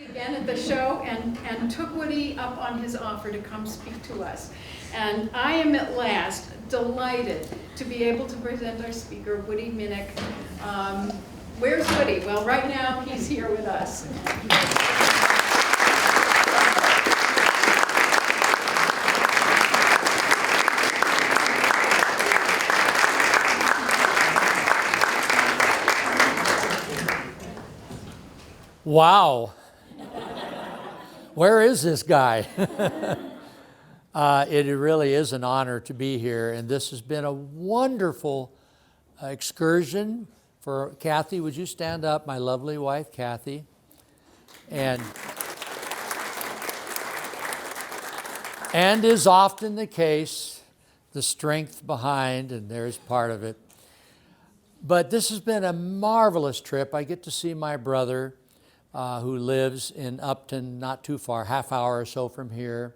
Again at the show and took Woody up on his offer to come speak to us. And I am at last delighted to be able to present our speaker, Woody Minnich. Where's Woody? Well, right now he's here with us. Wow. Where is this guy? It really is an honor to be here, and this has been a wonderful excursion for Kathy. Would you stand up, my lovely wife, Kathy? And is often the case, the strength behind, and there's part of it. But this has been a marvelous trip. I get to see my brother, who lives in Upton, not too far, half hour or so from here.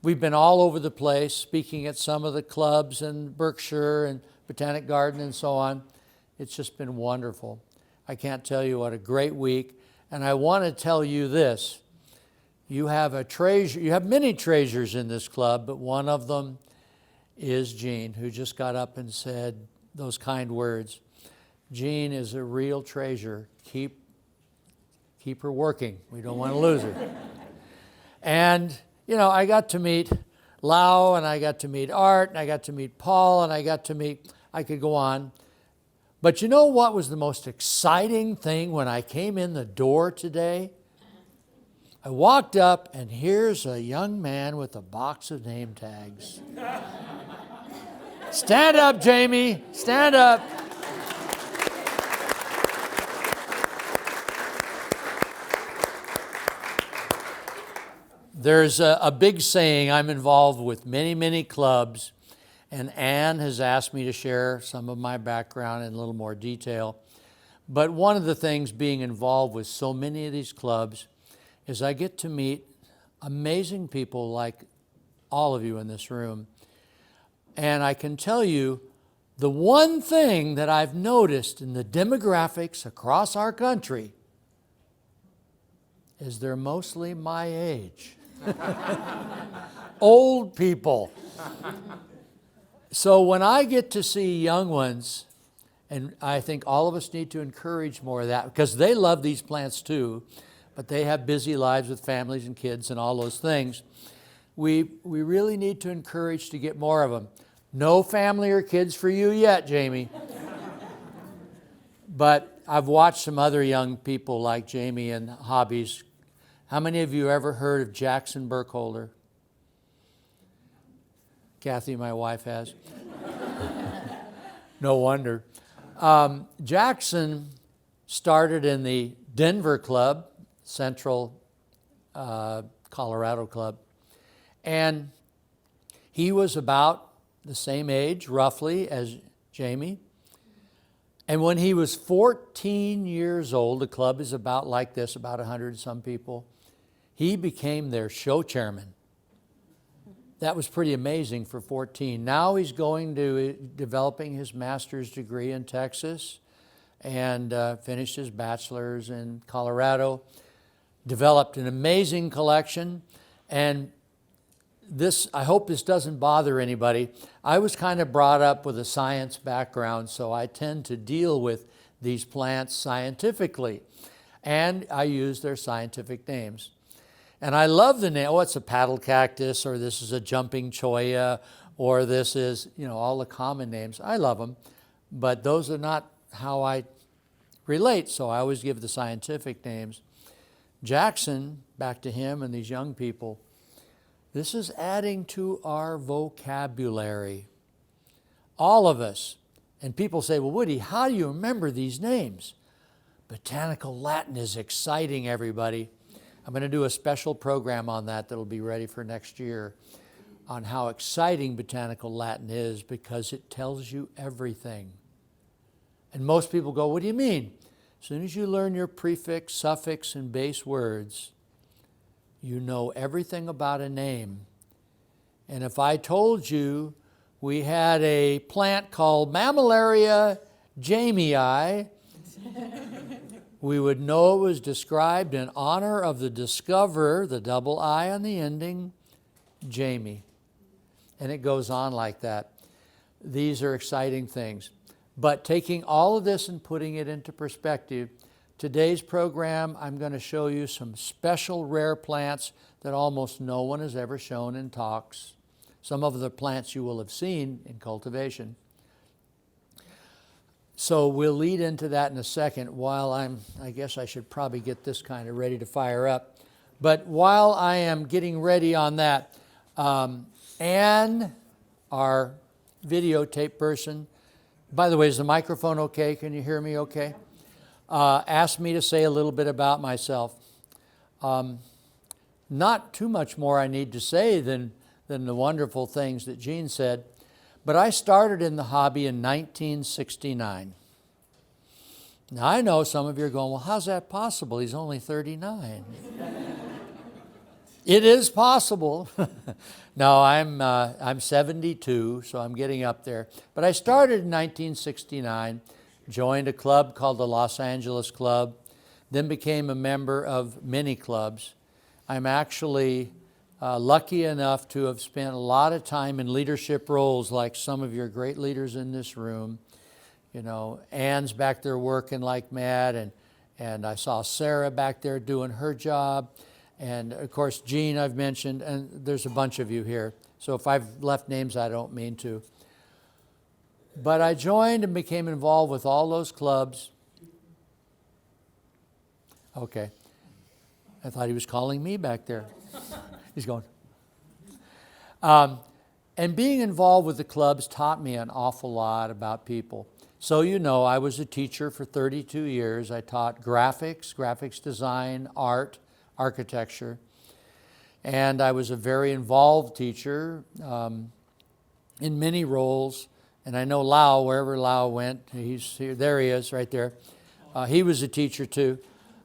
We've been all over the place, speaking at some of the clubs in Berkshire and Botanic Garden and so on. It's just been wonderful. I can't tell you what a great week. And I want to tell you this. You have a treasure, you have many treasures in this club, but one of them is Jean, who just got up and said those kind words. Jean is a real treasure. Keep her working. We don't want to lose her. And, you know, I got to meet Lau, and I got to meet Art, and I got to meet Paul, and I could go on. But you know what was the most exciting thing when I came in the door today? I walked up, and here's a young man with a box of name tags. Stand up, Jamie. Stand up. There's a big saying. I'm involved with many, many clubs, and Anne has asked me to share some of my background in a little more detail. But one of the things being involved with so many of these clubs is I get to meet amazing people like all of you in this room. And I can tell you, the one thing that I've noticed in the demographics across our country is they're mostly my age. Old people. So when I get to see young ones, and I think all of us need to encourage more of that, because they love these plants too, but they have busy lives with families and kids and all those things. We really need to encourage to get more of them. No family or kids for you yet, Jamie. But I've watched some other young people like Jamie and hobbies. How many of you ever heard of Jackson Burkholder? Kathy, my wife, has. No wonder. Jackson started in the Denver Club, Central Colorado Club, and he was about the same age, roughly, as Jamie. And when he was 14 years old, the club is about like this, about 100 and some people, he became their show chairman. That was pretty amazing for 14. Now he's going to developing his master's degree in Texas and finished his bachelor's in Colorado, developed an amazing collection. And this, I hope this doesn't bother anybody. I was kind of brought up with a science background, so I tend to deal with these plants scientifically. And I use their scientific names. And I love the name. Oh, it's a paddle cactus, or this is a jumping cholla, or this is, you know, all the common names. I love them, but those are not how I relate, so I always give the scientific names. Jackson, back to him and these young people, this is adding to our vocabulary. All of us. And people say, well, Woody, how do you remember these names? Botanical Latin is exciting, everybody. I'm going to do a special program on that that'll be ready for next year on how exciting Botanical Latin is, because it tells you everything. And most people go, what do you mean? As soon as you learn your prefix, suffix, and base words, you know everything about a name. And if I told you we had a plant called Mammillaria jamii, we would know it was described in honor of the discoverer, the double I on the ending, Jamie. And it goes on like that. These are exciting things. But taking all of this and putting it into perspective, today's program, I'm going to show you some special rare plants that almost no one has ever shown in talks. Some of the plants you will have seen in cultivation. So we'll lead into that in a second while I guess I should probably get this kind of ready to fire up. But while I am getting ready on that, Anne, our videotape person, by the way, is the microphone okay? Can you hear me okay? Asked me to say a little bit about myself. Not too much more I need to say than the wonderful things that Gene said. But I started in the hobby in 1969. Now I know some of you are going, well, how's that possible? He's only 39. It is possible. No, I'm 72, so I'm getting up there. But I started in 1969, joined a club called the Los Angeles Club, then became a member of many clubs. I'm actually lucky enough to have spent a lot of time in leadership roles like some of your great leaders in this room. You know, Ann's back there working like mad, and I saw Sarah back there doing her job. And of course, Gene I've mentioned, and there's a bunch of you here. So if I've left names, I don't mean to. But I joined and became involved with all those clubs. Okay. I thought he was calling me back there. He's going. And being involved with the clubs taught me an awful lot about people. So you know, I was a teacher for 32 years. I taught graphics design, art, architecture. And I was a very involved teacher in many roles. And I know Lau, wherever Lau went, he's here. There he is, right there. He was a teacher too.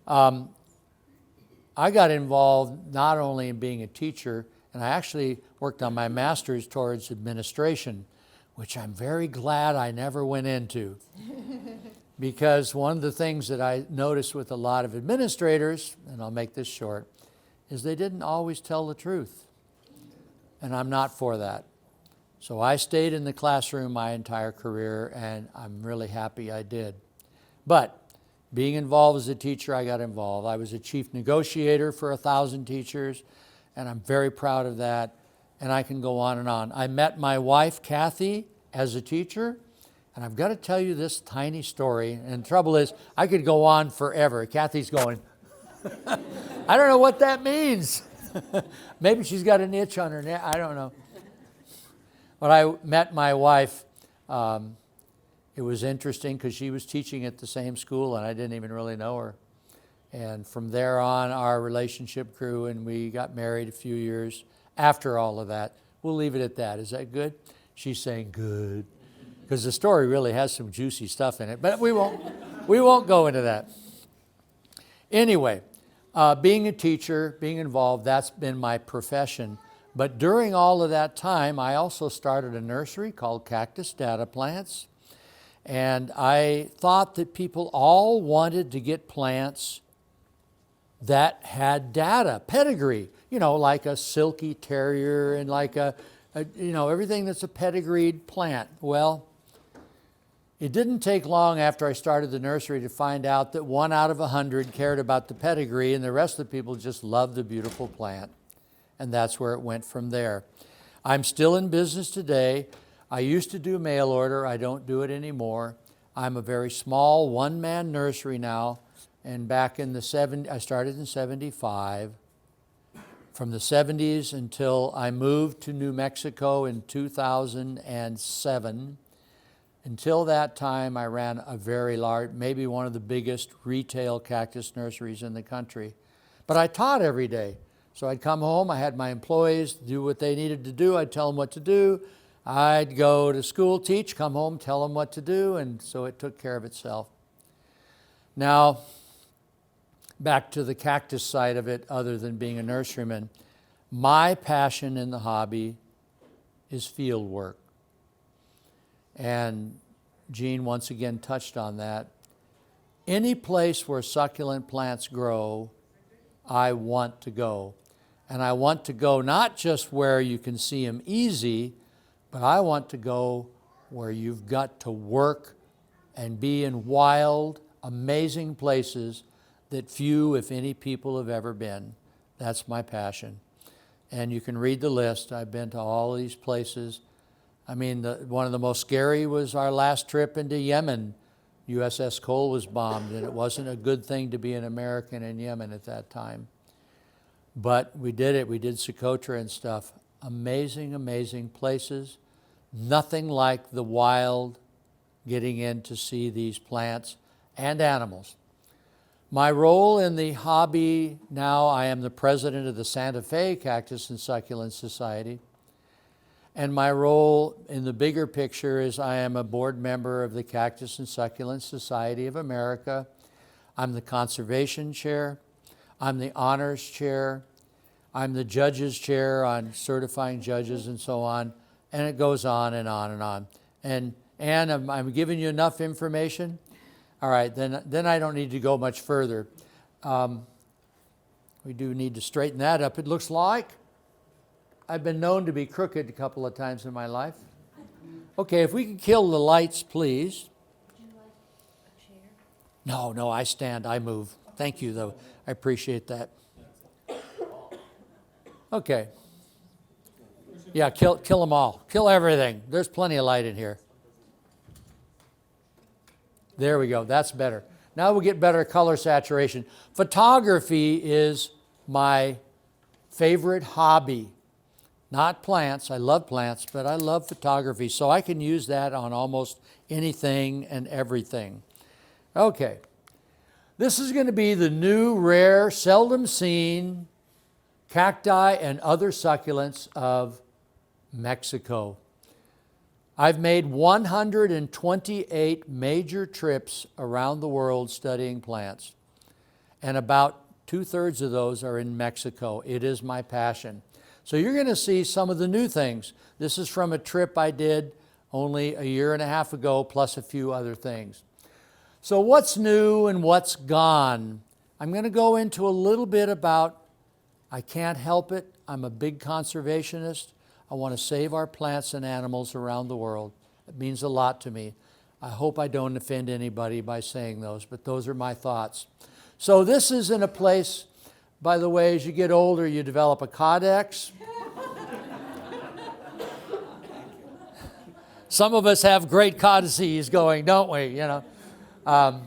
I got involved not only in being a teacher, and I actually worked on my master's towards administration, which I'm very glad I never went into. Because one of the things that I noticed with a lot of administrators, and I'll make this short, is they didn't always tell the truth. And I'm not for that. So I stayed in the classroom my entire career, and I'm really happy I did. But being involved as a teacher, I got involved. I was a chief negotiator for 1,000 teachers, and I'm very proud of that. And I can go on and on. I met my wife, Kathy, as a teacher. And I've got to tell you this tiny story. And the trouble is, I could go on forever. Kathy's going, I don't know what that means. Maybe she's got an itch on her neck. I don't know. When I met my wife, it was interesting because she was teaching at the same school and I didn't even really know her. And from there on, our relationship grew and we got married a few years after all of that. We'll leave it at that. Is that good? She's saying good. Because the story really has some juicy stuff in it. But we won't go into that. Anyway, being a teacher, being involved, that's been my profession. But during all of that time, I also started a nursery called Cactus Data Plants. And I thought that people all wanted to get plants that had data, pedigree, you know, like a silky terrier and like everything that's a pedigreed plant. Well, it didn't take long after I started the nursery to find out that 1 out of 100 cared about the pedigree and the rest of the people just loved the beautiful plant. And that's where it went from there. I'm still in business today. I used to do mail order. I don't do it anymore. I'm a very small one-man nursery now. And back in the 70s, I started in 75. From the 70s until I moved to New Mexico in 2007. Until that time, I ran a very large, maybe one of the biggest retail cactus nurseries in the country. But I taught every day. So I'd come home, I had my employees do what they needed to do, I'd tell them what to do. I'd go to school, teach, come home, tell them what to do, and so it took care of itself. Now, back to the cactus side of it, other than being a nurseryman, my passion in the hobby is field work. And Gene once again touched on that. Any place where succulent plants grow, I want to go. And I want to go not just where you can see them easy, but I want to go where you've got to work and be in wild, amazing places that few, if any, people have ever been. That's my passion. And you can read the list. I've been to all these places. I mean, one of the most scary was our last trip into Yemen. USS Cole was bombed, and it wasn't a good thing to be an American in Yemen at that time. But we did it. We did Socotra and stuff. Amazing, amazing places. Nothing like the wild getting in to see these plants and animals. My role in the hobby now, I am the president of the Santa Fe Cactus and Succulent Society. And my role in the bigger picture is I am a board member of the Cactus and Succulent Society of America. I'm the conservation chair. I'm the honors chair. I'm the judges chair on certifying judges and so on. And it goes on and on and on. And Ann, I'm giving you enough information. All right, then I don't need to go much further. We do need to straighten that up. It looks like I've been known to be crooked a couple of times in my life. Okay, if we can kill the lights, please. Would you like a chair? No, I stand, I move. Thank you, though. I appreciate that. Okay. Yeah, kill them all. Kill everything. There's plenty of light in here. There we go. That's better. Now we'll get better color saturation. Photography is my favorite hobby. Not plants. I love plants, but I love photography. So I can use that on almost anything and everything. Okay. This is going to be the new, rare, seldom seen cacti and other succulents of Mexico. I've made 128 major trips around the world studying plants, and about 2/3 of those are in Mexico. It is my passion. So you're going to see some of the new things. This is from a trip I did only a year and a half ago, plus a few other things. So what's new and what's gone? I'm going to go into a little bit about, I can't help it, I'm a big conservationist. I want to save our plants and animals around the world. It means a lot to me. I hope I don't offend anybody by saying those, but those are my thoughts. So this is in a place, by the way, as you get older, you develop a codex. Some of us have great codices going, don't we? You know,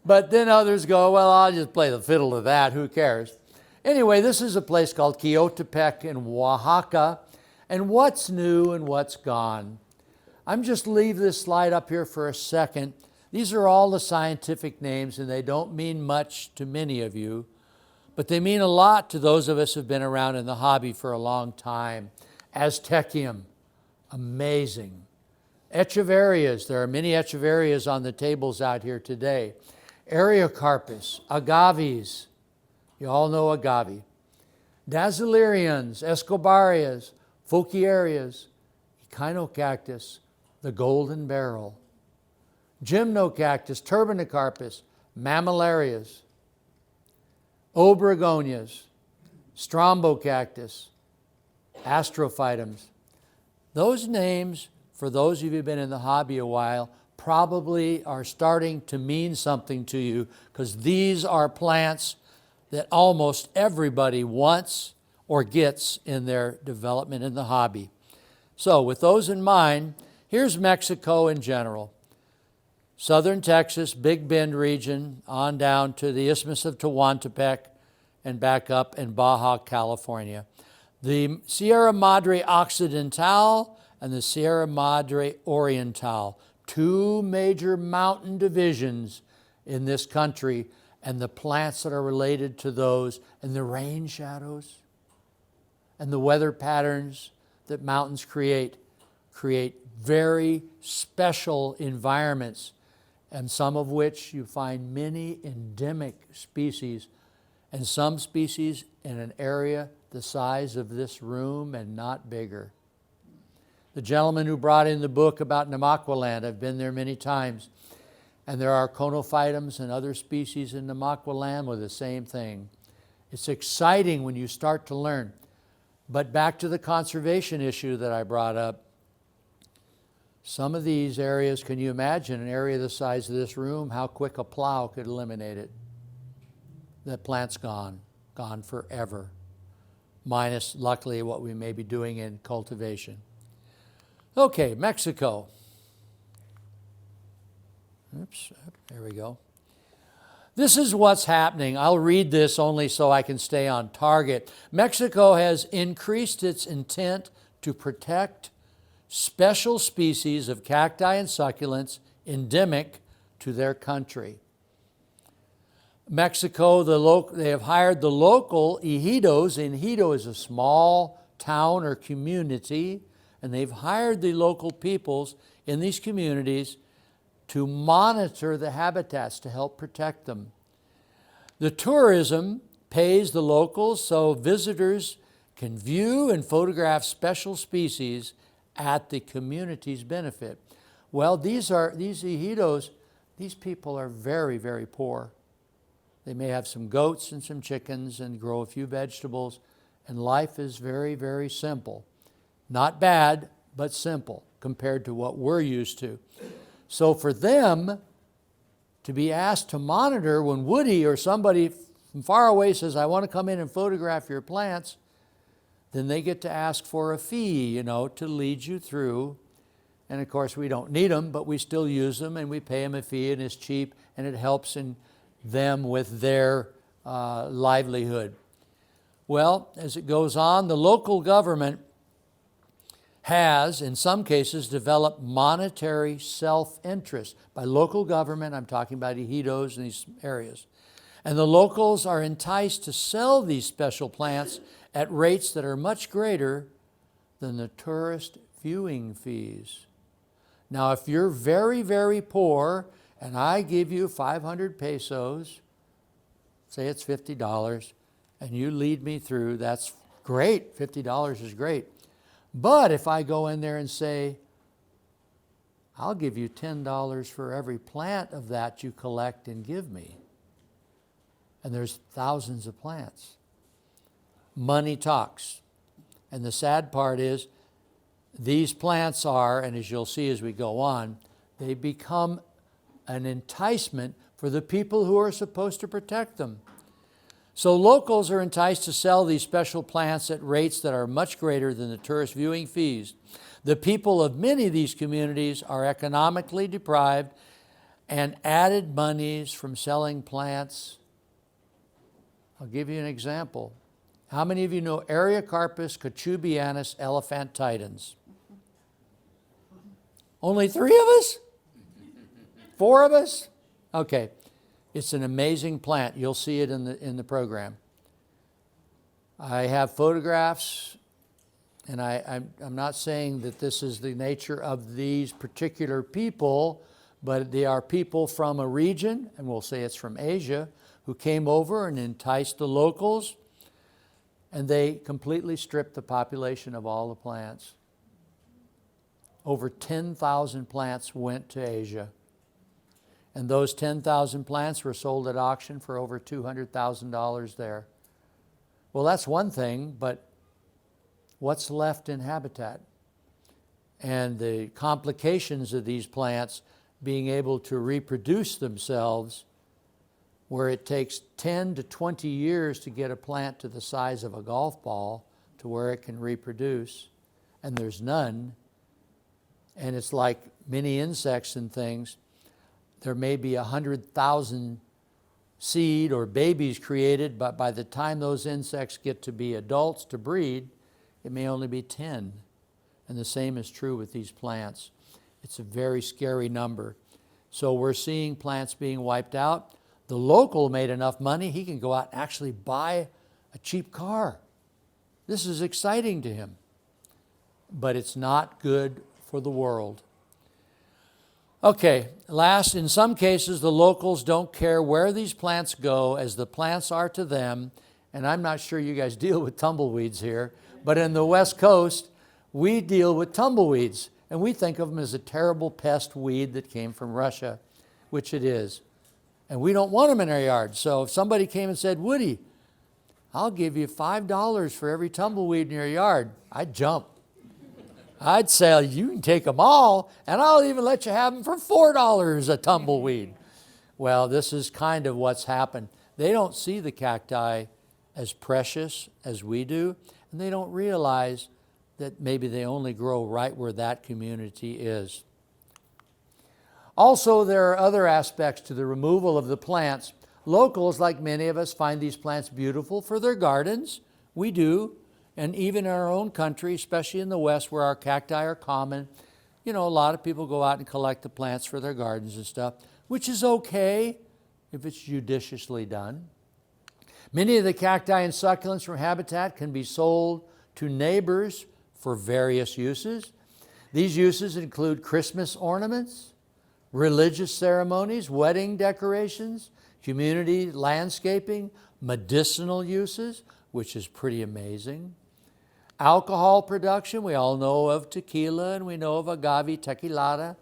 but then others go, well, I'll just play the fiddle to that. Who cares? Anyway, this is a place called Quillotepec in Oaxaca. And what's new and what's gone? I'm just leave this slide up here for a second. These are all the scientific names, and they don't mean much to many of you, but they mean a lot to those of us who've been around in the hobby for a long time. Aztecium, amazing. Echeverias, there are many echeverias on the tables out here today. Ariocarpus, agaves, you all know agave. Dazzlerians, escobarias, Fouquierias, Echinocactus, the golden barrel, Gymnocactus, Turbinicarpus, Mammillarias, Obregonias, Strombel Cactus, Astrophytums. Those names, for those of you who've been in the hobby a while, probably are starting to mean something to you, because these are plants that almost everybody wants or gets in their development in the hobby. So with those in mind, here's Mexico in general. Southern Texas, Big Bend region, on down to the Isthmus of Tehuantepec and back up in Baja California. The Sierra Madre Occidental and the Sierra Madre Oriental, two major mountain divisions in this country, and the plants that are related to those, and the rain shadows, and the weather patterns that mountains create very special environments, and some of which you find many endemic species, and some species in an area the size of this room and not bigger. The gentleman who brought in the book about Namaqualand, I've been there many times. And there are conophytums and other species in the Namaqua land with the same thing. It's exciting when you start to learn. But back to the conservation issue that I brought up. Some of these areas, can you imagine an area the size of this room, how quick a plow could eliminate it? That plant's gone forever. Minus, luckily, what we may be doing in cultivation. Okay, Mexico. Oops, there we go. This is what's happening. I'll read this only so I can stay on target. Mexico has increased its intent to protect special species of cacti and succulents endemic to their country. Mexico, they have hired the local ejidos. An ejido is a small town or community, and they've hired the local peoples in these communities to monitor the habitats to help protect them. The tourism pays the locals so visitors can view and photograph special species at the community's benefit. Well, these ejidos, these people are very, very poor. They may have some goats and some chickens and grow a few vegetables, and life is very, very simple. Not bad, but simple compared to what we're used to. So for them to be asked to monitor when Woody or somebody from far away says, I want to come in and photograph your plants, then they get to ask for a fee, to lead you through. And of course, we don't need them, but we still use them, and we pay them a fee, and it's cheap, and it helps in them with their livelihood. Well, as it goes on, the local government has, in some cases, developed monetary self-interest. By local government, I'm talking about ejidos in these areas. And the locals are enticed to sell these special plants at rates that are much greater than the tourist viewing fees. Now, if you're very, very poor, and I give you 500 pesos, say it's $50, and you lead me through, that's great. $50 is great. But if I go in there and say, I'll give you $10 for every plant of that you collect and give me, and there's thousands of plants, money talks. And the sad part is, these plants are, and as you'll see as we go on, they become an enticement for the people who are supposed to protect them. So locals are enticed to sell these special plants at rates that are much greater than the tourist viewing fees. The people of many of these communities are economically deprived, and added monies from selling plants. I'll give you an example. How many of you know Eriocarpus cochubianus elephantides? Only 3 of us? 4 of us? Okay. It's an amazing plant. You'll see it in the program. I have photographs, and I'm not saying that this is the nature of these particular people, but they are people from a region, and we'll say it's from Asia, who came over and enticed the locals, and they completely stripped the population of all the plants. Over 10,000 plants went to Asia. And those 10,000 plants were sold at auction for over $200,000 there. Well, that's one thing, but what's left in habitat? And the complications of these plants being able to reproduce themselves, where it takes 10 to 20 years to get a plant to the size of a golf ball to where it can reproduce, and there's none. And it's like many insects and things. There may be 100,000 seed or babies created, but by the time those insects get to be adults to breed, it may only be 10. And the same is true with these plants. It's a very scary number. So we're seeing plants being wiped out. The local made enough money, he can go out and actually buy a cheap car. This is exciting to him. But it's not good for the world. Okay, last, in some cases, the locals don't care where these plants go, as the plants are to them. And I'm not sure you guys deal with tumbleweeds here, but in the West Coast, we deal with tumbleweeds, and we think of them as a terrible pest weed that came from Russia. which it is. And we don't want them in our yard. So if somebody came and said, Woody, I'll give you $5 for every tumbleweed in your yard, I'd jump. I'd say, you can take them all, and I'll even let you have them for $4 a tumbleweed. Well, this is kind of what's happened. They don't see the cacti as precious as we do, and they don't realize that maybe they only grow right where that community is. Also, there are other aspects to the removal of the plants. Locals, like many of us, find these plants beautiful for their gardens. We do. And even in our own country, especially in the West where our cacti are common, a lot of people go out and collect the plants for their gardens and stuff, which is okay if it's judiciously done. Many of the cacti and succulents from habitat can be sold to neighbors for various uses. These uses include Christmas ornaments, religious ceremonies, wedding decorations, community landscaping, medicinal uses, which is pretty amazing. Alcohol production, we all know of tequila and we know of agave tequilada.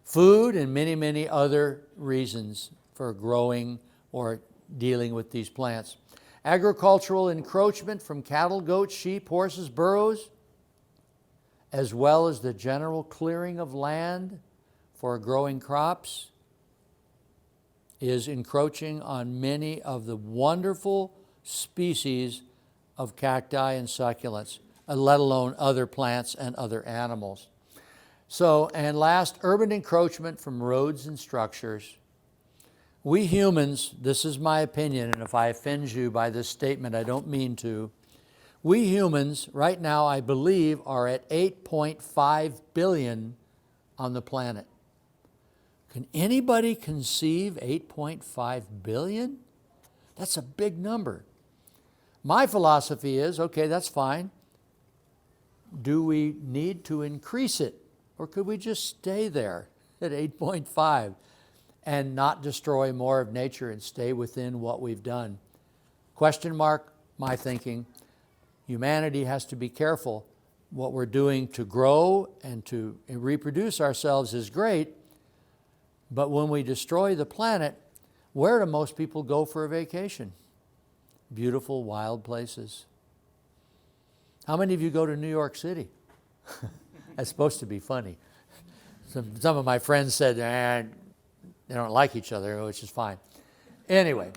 Food and many, many other reasons for growing or dealing with these plants. Agricultural encroachment from cattle, goats, sheep, horses, burros, as well as the general clearing of land for growing crops, is encroaching on many of the wonderful species of cacti and succulents, let alone other plants and other animals. So, and last, urban encroachment from roads and structures. We humans, this is my opinion, and if I offend you by this statement, I don't mean to. We humans, right now, I believe, are at 8.5 billion on the planet. Can anybody conceive 8.5 billion? That's a big number. My philosophy is, okay, that's fine. Do we need to increase it? Or could we just stay there at 8.5 and not destroy more of nature and stay within what we've done? Question mark, my thinking. Humanity has to be careful. What we're doing to grow and to reproduce ourselves is great, but when we destroy the planet, where do most people go for a vacation? Beautiful, wild places. How many of you go to New York City? That's supposed to be funny. Some of my friends said, they don't like each other, which is fine. Anyway,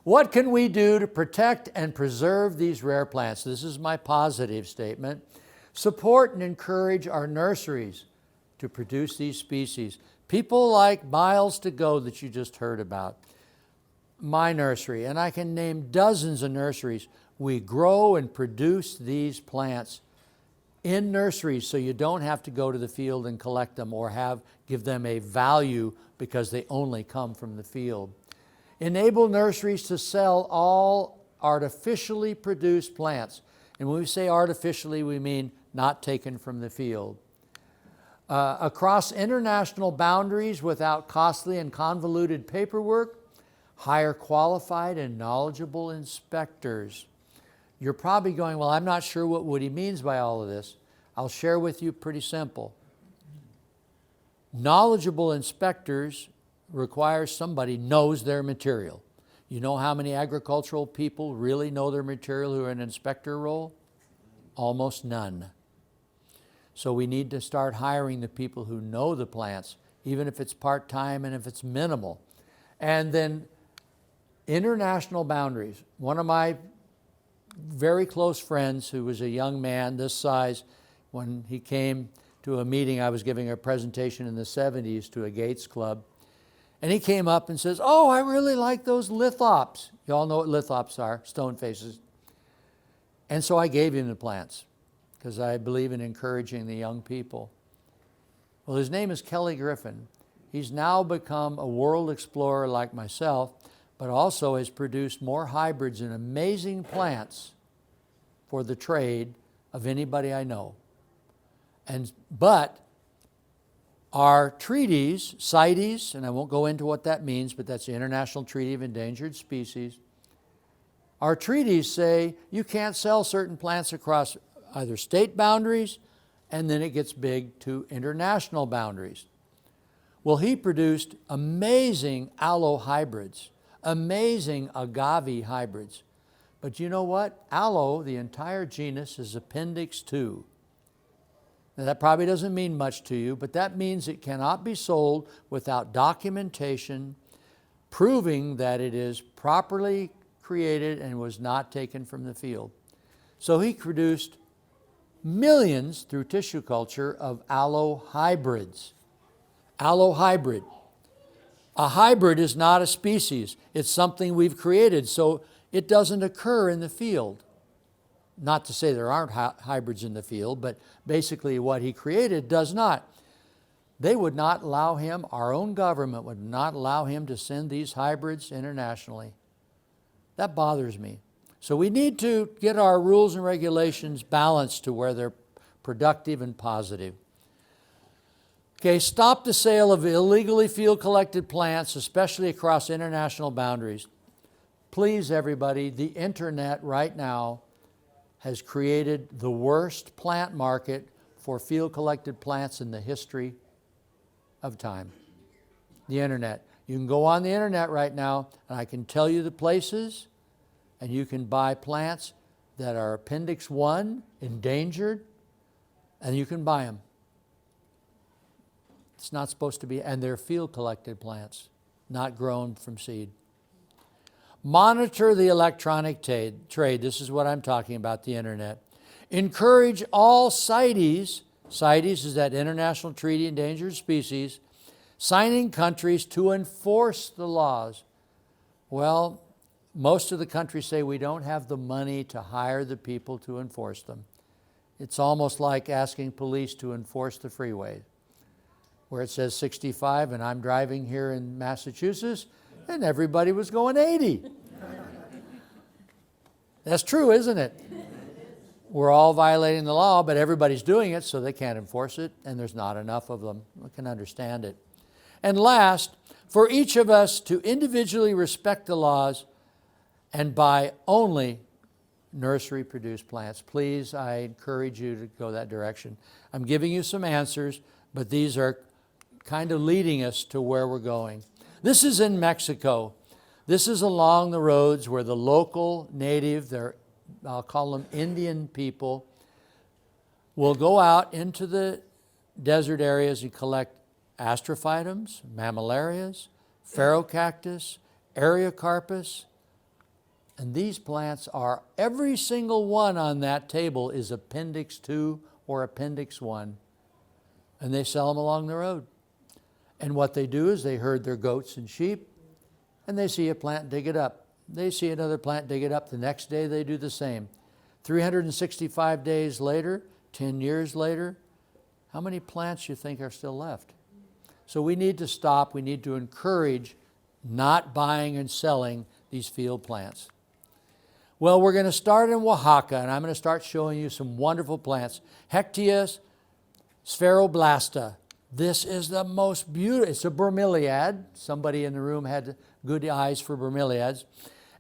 what can we do to protect and preserve these rare plants? This is my positive statement. Support and encourage our nurseries to produce these species. People like Miles to Go that you just heard about. My nursery, and I can name dozens of nurseries. We grow and produce these plants in nurseries so you don't have to go to the field and collect them or give them a value because they only come from the field. Enable nurseries to sell all artificially produced plants. And when we say artificially, we mean not taken from the field. Across international boundaries without costly and convoluted paperwork, hire qualified and knowledgeable inspectors. You're probably going, well, I'm not sure what Woody means by all of this. I'll share with you pretty simple. Knowledgeable inspectors require somebody knows their material. You know how many agricultural people really know their material who are in an inspector role? Almost none. So we need to start hiring the people who know the plants, even if it's part-time and if it's minimal. And then international boundaries. One of my very close friends who was a young man this size, when he came to a meeting, I was giving a presentation in the 70s to a Gates Club, and he came up and says, oh, I really like those lithops. You all know what lithops are, stone faces. And so I gave him the plants because I believe in encouraging the young people. Well, his name is Kelly Griffin. He's now become a world explorer like myself, but also has produced more hybrids and amazing plants for the trade of anybody I know. But our treaties, CITES, and I won't go into what that means, but that's the International Treaty of Endangered Species. Our treaties say you can't sell certain plants across either state boundaries, and then it gets big to international boundaries. Well, he produced amazing aloe hybrids, amazing agave hybrids. But you know what? Aloe, the entire genus, is Appendix 2. Now, that probably doesn't mean much to you, but that means it cannot be sold without documentation proving that it is properly created and was not taken from the field. So he produced millions through tissue culture of aloe hybrids. Aloe hybrid. A hybrid is not a species. It's something we've created, so it doesn't occur in the field. Not to say there aren't hybrids in the field, but basically what he created does not. They would not allow him, our own government would not allow him to send these hybrids internationally. That bothers me. So we need to get our rules and regulations balanced to where they're productive and positive. Okay, stop the sale of illegally field collected plants, especially across international boundaries. Please, everybody, the internet right now has created the worst plant market for field collected plants in the history of time. The internet. You can go on the internet right now, and I can tell you the places, and you can buy plants that are Appendix 1, endangered, and you can buy them. It's not supposed to be, and they're field collected plants, not grown from seed. Monitor the electronic trade. This is what I'm talking about, the internet. Encourage all CITES, CITES is that International Treaty Endangered Species, signing countries to enforce the laws. Well, most of the countries say we don't have the money to hire the people to enforce them. It's almost like asking police to enforce the freeway, where it says 65 and I'm driving here in Massachusetts and everybody was going 80. That's true, isn't it? We're all violating the law, but everybody's doing it, so they can't enforce it, and there's not enough of them. We can understand it. And last, for each of us to individually respect the laws and buy only nursery-produced plants. Please, I encourage you to go that direction. I'm giving you some answers, but these are kind of leading us to where we're going. This is in Mexico. This is along the roads where the local native, I'll call them Indian people, will go out into the desert areas and collect astrophytums, mammillarias, cactus, Areocarpus. And these plants are, every single one on that table is Appendix 2 or Appendix 1. And they sell them along the road. And what they do is they herd their goats and sheep, and they see a plant, dig it up. They see another plant, dig it up. The next day they do the same. 365 days later, 10 years later, how many plants do you think are still left? So we need to stop. We need to encourage not buying and selling these field plants. Well, we're going to start in Oaxaca, and I'm going to start showing you some wonderful plants. Hectea spheroblasta. This is the most beautiful. It's a bromeliad. Somebody in the room had good eyes for bromeliads.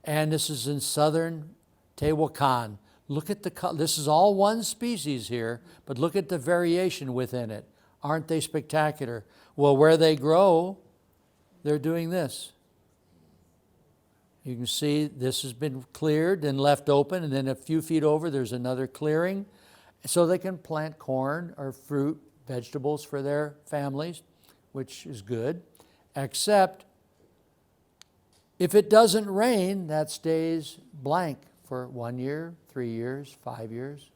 And this is in southern Tehuacan. Look at the color. This is all one species here, but look at the variation within it. Aren't they spectacular? Well, where they grow, they're doing this. You can see this has been cleared and left open, and then a few feet over there's another clearing. So they can plant corn or fruit, vegetables for their families, which is good, except if it doesn't rain, that stays blank for 1 year, 3 years, 5 years.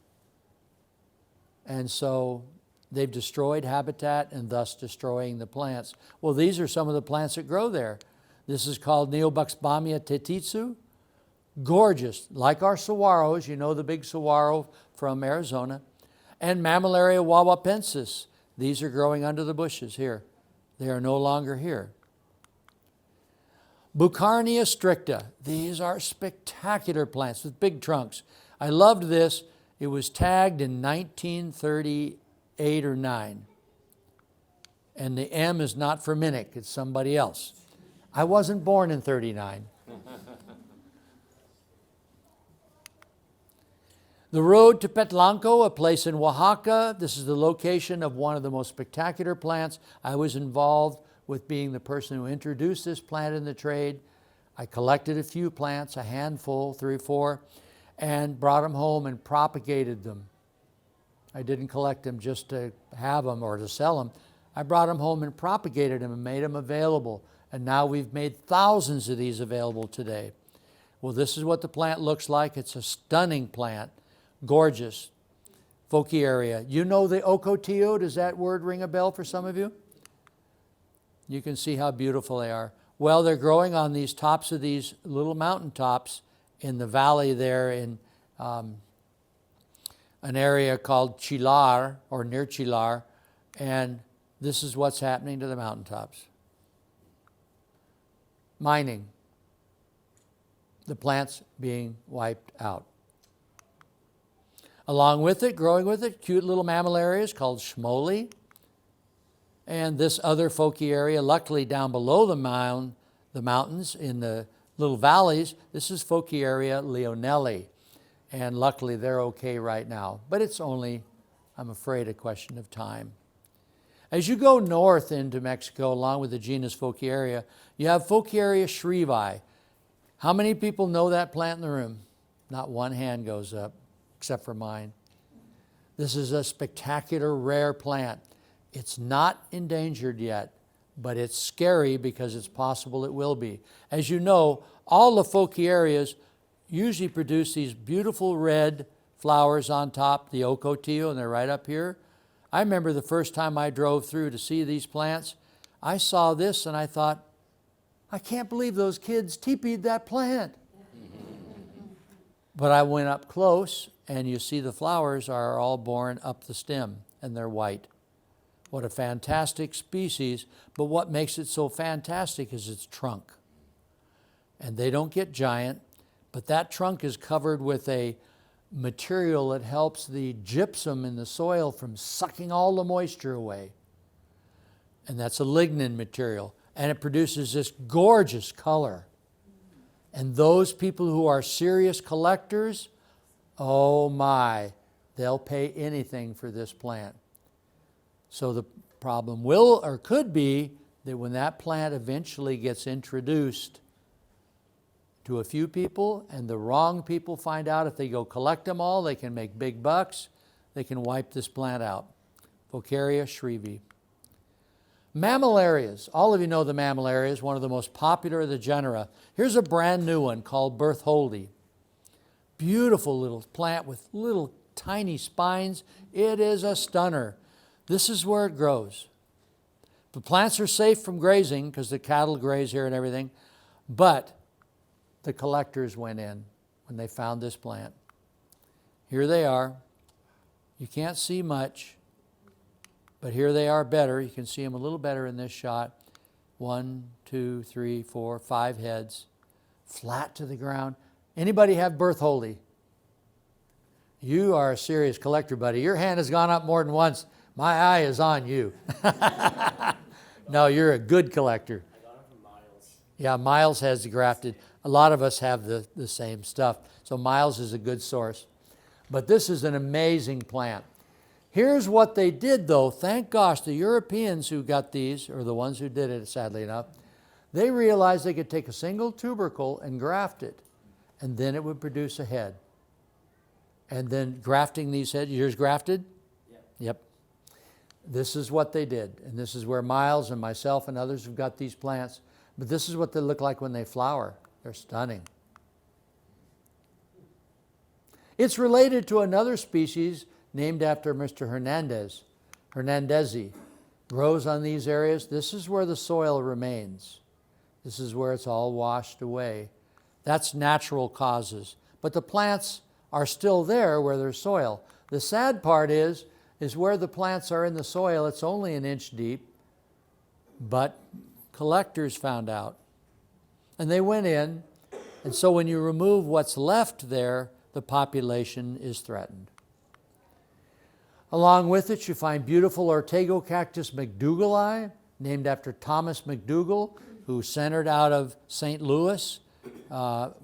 And so they've destroyed habitat and thus destroying the plants. Well, these are some of the plants that grow there. This is called Neobuxbaumia tetitsu. Gorgeous, like our saguaros, you know the big saguaro from Arizona. And Mammillaria wawapensis. These are growing under the bushes here. They are no longer here. Bucharnia stricta. These are spectacular plants with big trunks. I loved this. It was tagged in 1938 or 9. And the M is not for Minnich, it's somebody else. I wasn't born in 39. The road to Petlanco, a place in Oaxaca. This is the location of one of the most spectacular plants. I was involved with being the person who introduced this plant in the trade. I collected a few plants, a handful, 3 or 4, and brought them home and propagated them. I didn't collect them just to have them or to sell them. I brought them home and propagated them and made them available. And now we've made thousands of these available today. Well, this is what the plant looks like. It's a stunning plant, gorgeous, Folkiaria. You know the ocotillo? Does that word ring a bell for some of you? You can see how beautiful they are. Well, they're growing on these tops of these little mountain tops in the valley there in an area called Chilar, or near Chilar, and this is what's happening to the mountaintops. Mining. The plants being wiped out. Along with it, growing with it, cute little mammillarias called schmoly. And this other Folkiaria, luckily down below the mountains in the little valleys, this is Folkiaria leonelli. And luckily they're okay right now. But it's only, I'm afraid, a question of time. As you go north into Mexico, along with the genus Folkiaria, you have Folkiaria shrevi. How many people know that plant in the room? Not one hand goes up, except for mine. This is a spectacular, rare plant. It's not endangered yet, but it's scary because it's possible it will be. As you know, all the Folkiarias usually produce these beautiful red flowers on top, the ocotillo, and they're right up here. I remember the first time I drove through to see these plants, I saw this and I thought, I can't believe those kids teepeed that plant. But I went up close and you see the flowers are all borne up the stem and they're white. What a fantastic species, but what makes it so fantastic is its trunk. And they don't get giant, but that trunk is covered with a material that helps the gypsum in the soil from sucking all the moisture away. And that's a lignin material. And it produces this gorgeous color. And those people who are serious collectors, oh my, they'll pay anything for this plant. So the problem will or could be that when that plant eventually gets introduced to a few people and the wrong people find out, if they go collect them all, they can make big bucks, they can wipe this plant out. Folkiaria shrevi. Mammillarias. All of you know the mammillarias, one of the most popular of the genera. Here's a brand new one called Bertholdi. Beautiful little plant with little tiny spines. It is a stunner. This is where it grows. The plants are safe from grazing because the cattle graze here and everything, but the collectors went in when they found this plant. Here they are. You can't see much, but here they are better. You can see them a little better in this shot. 1, 2, 3, 4, 5 heads, flat to the ground. Anybody have Bertholdi? You are a serious collector, buddy. Your hand has gone up more than once. My eye is on you. No, you're a good collector. I got it from Miles. Yeah, Miles has grafted. A lot of us have the same stuff. So Miles is a good source. But this is an amazing plant. Here's what they did, though. Thank gosh, the Europeans who got these, or the ones who did it, sadly enough, they realized they could take a single tubercle and graft it, and then it would produce a head. And then grafting these heads, yours grafted? Yep. This is what they did, and this is where Miles and myself and others have got these plants. But this is what they look like when they flower. They're stunning. It's related to another species named after Mr. Hernandez. Hernandezi grows on these areas. This is where the soil remains. This is where it's all washed away. That's natural causes. But the plants are still there where there's soil. The sad part is where the plants are in the soil, it's only an inch deep, but collectors found out. And they went in, and so when you remove what's left there, the population is threatened. Along with it, you find beautiful Ortego Cactus McDougallii, named after Thomas McDougall, who centered out of St. Louis.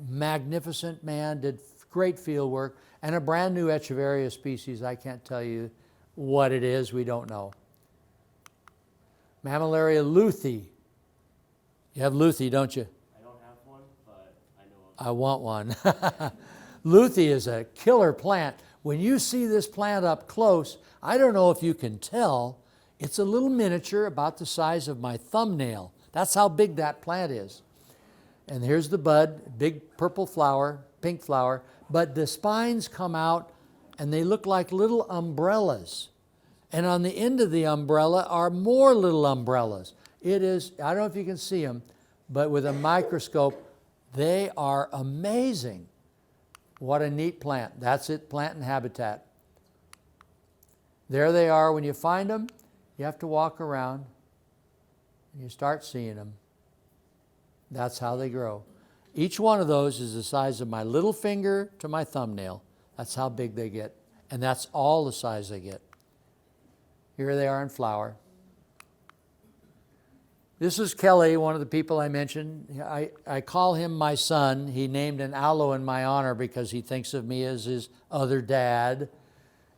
Magnificent man, did great field work, and a brand new Echeveria species. I can't tell you what it is, we don't know. Mammillaria luthi, You have Luthi, don't you? I don't have one, but I know of I want one. Luthi is a killer plant. When you see this plant up close, I don't know if you can tell, it's a little miniature about the size of my thumbnail. That's how big that plant is. And here's the bud, big purple flower, pink flower, but the spines come out and they look like little umbrellas. And on the end of the umbrella are more little umbrellas. It is, I don't know if you can see them, but with a microscope, they are amazing. What a neat plant. That's it, plant and habitat. There they are. When you find them, you have to walk around and you start seeing them. That's how they grow. Each one of those is the size of my little finger to my thumbnail. That's how big they get. And that's all the size they get. Here they are in flower. This is Kelly, one of the people I mentioned. I call him my son. He named an aloe in my honor because he thinks of me as his other dad.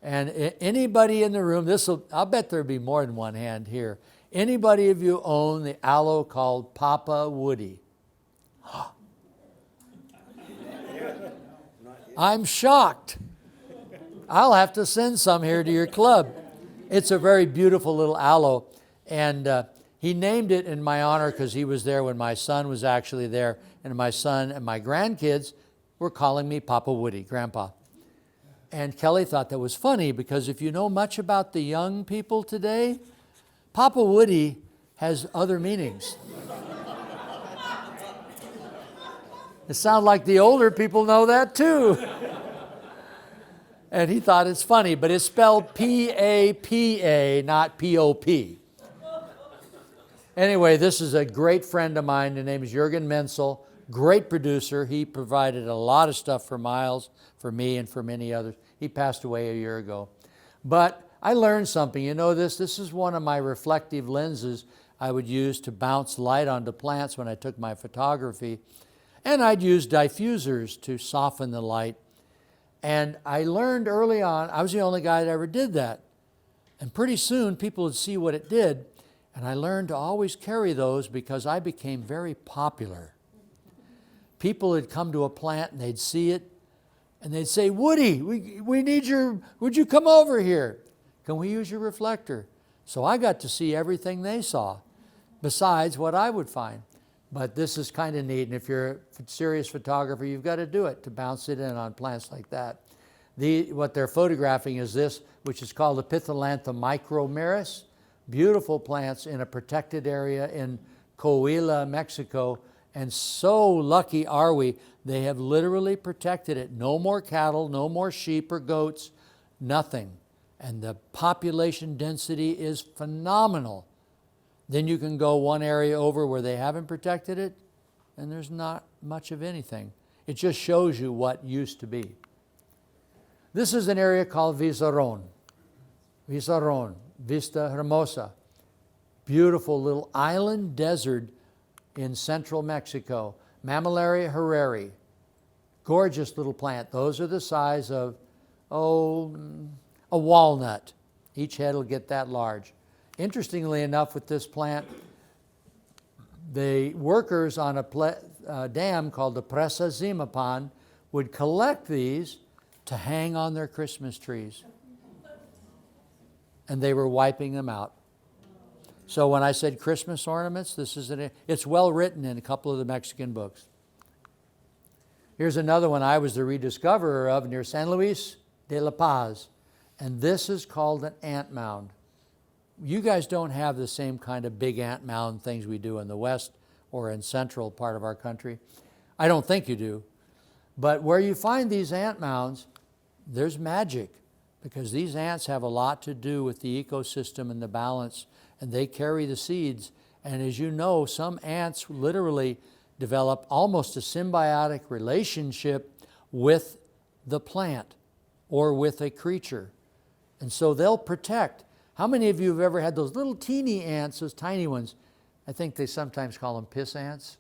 And anybody in the room, I'll bet there'll be more than one hand here. Anybody of you own the aloe called Papa Woody? I'm shocked. I'll have to send some here to your club. It's a very beautiful little aloe. And he named it in my honor because he was there when my son was actually there. And my son and my grandkids were calling me Papa Woody, Grandpa. And Kelly thought that was funny because if you know much about the young people today, Papa Woody has other meanings. It sounds like the older people know that too. And he thought it's funny, but it's spelled P-A-P-A, not P-O-P. Anyway, this is a great friend of mine. His name is Jürgen Menzel, great producer. He provided a lot of stuff for Miles, for me, and for many others. He passed away a year ago. But I learned something. You know this? This is one of my reflective lenses I would use to bounce light onto plants when I took my photography. And I'd use diffusers to soften the light. And I learned early on, I was the only guy that ever did that. And pretty soon people would see what it did. And I learned to always carry those because I became very popular. People would come to a plant and they'd see it and they'd say, Woody, we need would you come over here? Can we use your reflector? So I got to see everything they saw besides what I would find. But this is kind of neat, and if you're a serious photographer, you've got to do it to bounce it in on plants like that. What they're photographing is this, which is called the Pithalantha micromeris. Beautiful plants in a protected area in Coahuila, Mexico, and so lucky are we, they have literally protected it. No more cattle, no more sheep or goats, nothing. And the population density is phenomenal. Then you can go one area over where they haven't protected it, and there's not much of anything. It just shows you what used to be. This is an area called Visaron. Visaron, Vista Hermosa. Beautiful little island desert in central Mexico. Mammillaria herreri. Gorgeous little plant. Those are the size of, a walnut. Each head will get that large. Interestingly enough, with this plant, the workers on a dam called the Presa Zimapan would collect these to hang on their Christmas trees. And they were wiping them out. So when I said Christmas ornaments, it's well written in a couple of the Mexican books. Here's another one I was the rediscoverer of near San Luis de La Paz. And this is called an ant mound. You guys don't have the same kind of big ant mound things we do in the west or in central part of our country. I don't think you do. But where you find these ant mounds, there's magic, because these ants have a lot to do with the ecosystem and the balance, and they carry the seeds. And as you know, some ants literally develop almost a symbiotic relationship with the plant or with a creature. And so they'll protect. How many of you have ever had those little teeny ants, those tiny ones? I think they sometimes call them piss ants.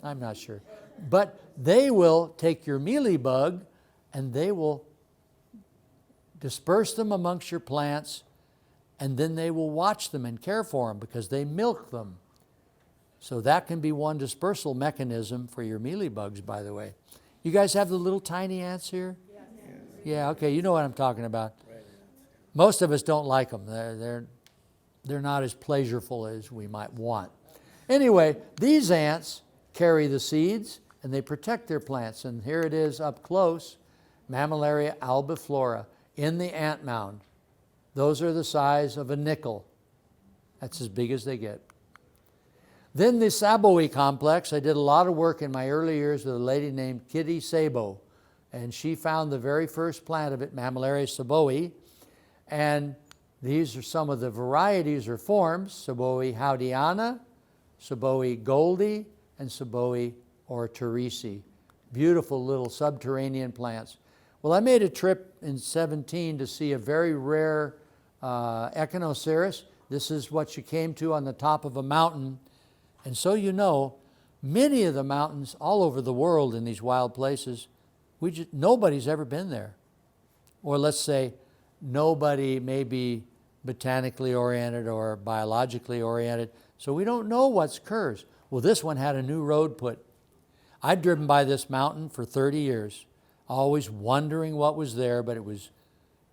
I'm not sure. But they will take your mealybug and they will disperse them amongst your plants, and then they will watch them and care for them because they milk them. So that can be one dispersal mechanism for your mealybugs, by the way. You guys have the little tiny ants here? Yeah, okay, you know what I'm talking about. Most of us don't like them. They're not as pleasureful as we might want. Anyway, these ants carry the seeds and they protect their plants. And here it is up close, Mammillaria albiflora in the ant mound. Those are the size of a nickel. That's as big as they get. Then the Saboe complex, I did a lot of work in my early years with a lady named Kitty Sabo. And she found the very first plant of it, Mammillaria saboe. And these are some of the varieties or forms, Saboe howdiana, Saboe goldie, and Saboe or teresi. Beautiful little subterranean plants. Well, I made a trip in 17 to see a very rare Echinocereus. This is what you came to on the top of a mountain. And so you know, many of the mountains all over the world in these wild places, nobody's ever been there. Or let's say nobody may be botanically oriented or biologically oriented, so we don't know what occurs. Well, this one had a new road put. I'd driven by this mountain for 30 years, always wondering what was there, but it was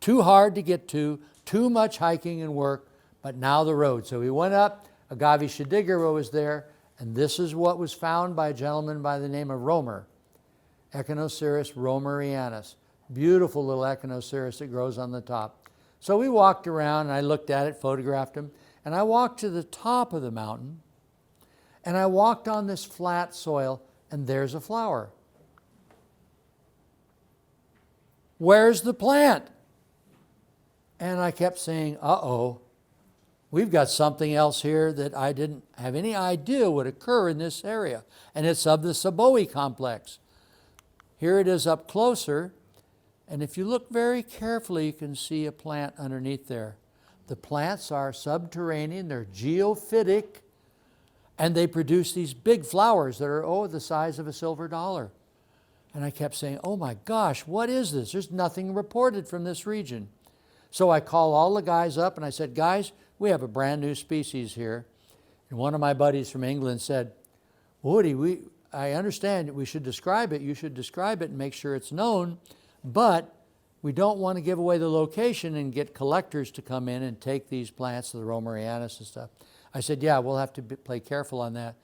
too hard to get to, too much hiking and work, but now the road. So we went up, Agave shadigera was there, and this is what was found by a gentleman by the name of Romer, Echinocereus romerianus. Beautiful little Echinocereus that grows on the top. So we walked around and I looked at it, photographed him, and I walked to the top of the mountain and I walked on this flat soil and there's a flower. Where's the plant? And I kept saying, uh-oh, we've got something else here that I didn't have any idea would occur in this area. And it's of the Saboe complex. Here it is up closer. And if you look very carefully, you can see a plant underneath there. The plants are subterranean, they're geophytic, and they produce these big flowers that are, the size of a silver dollar. And I kept saying, oh my gosh, what is this? There's nothing reported from this region. So I called all the guys up and I said, guys, we have a brand new species here. And one of my buddies from England said, Woody, I understand we should describe it. You should describe it and make sure it's known. But we don't want to give away the location and get collectors to come in and take these plants, the romerianus and stuff. I said, yeah, we'll have to play careful on that.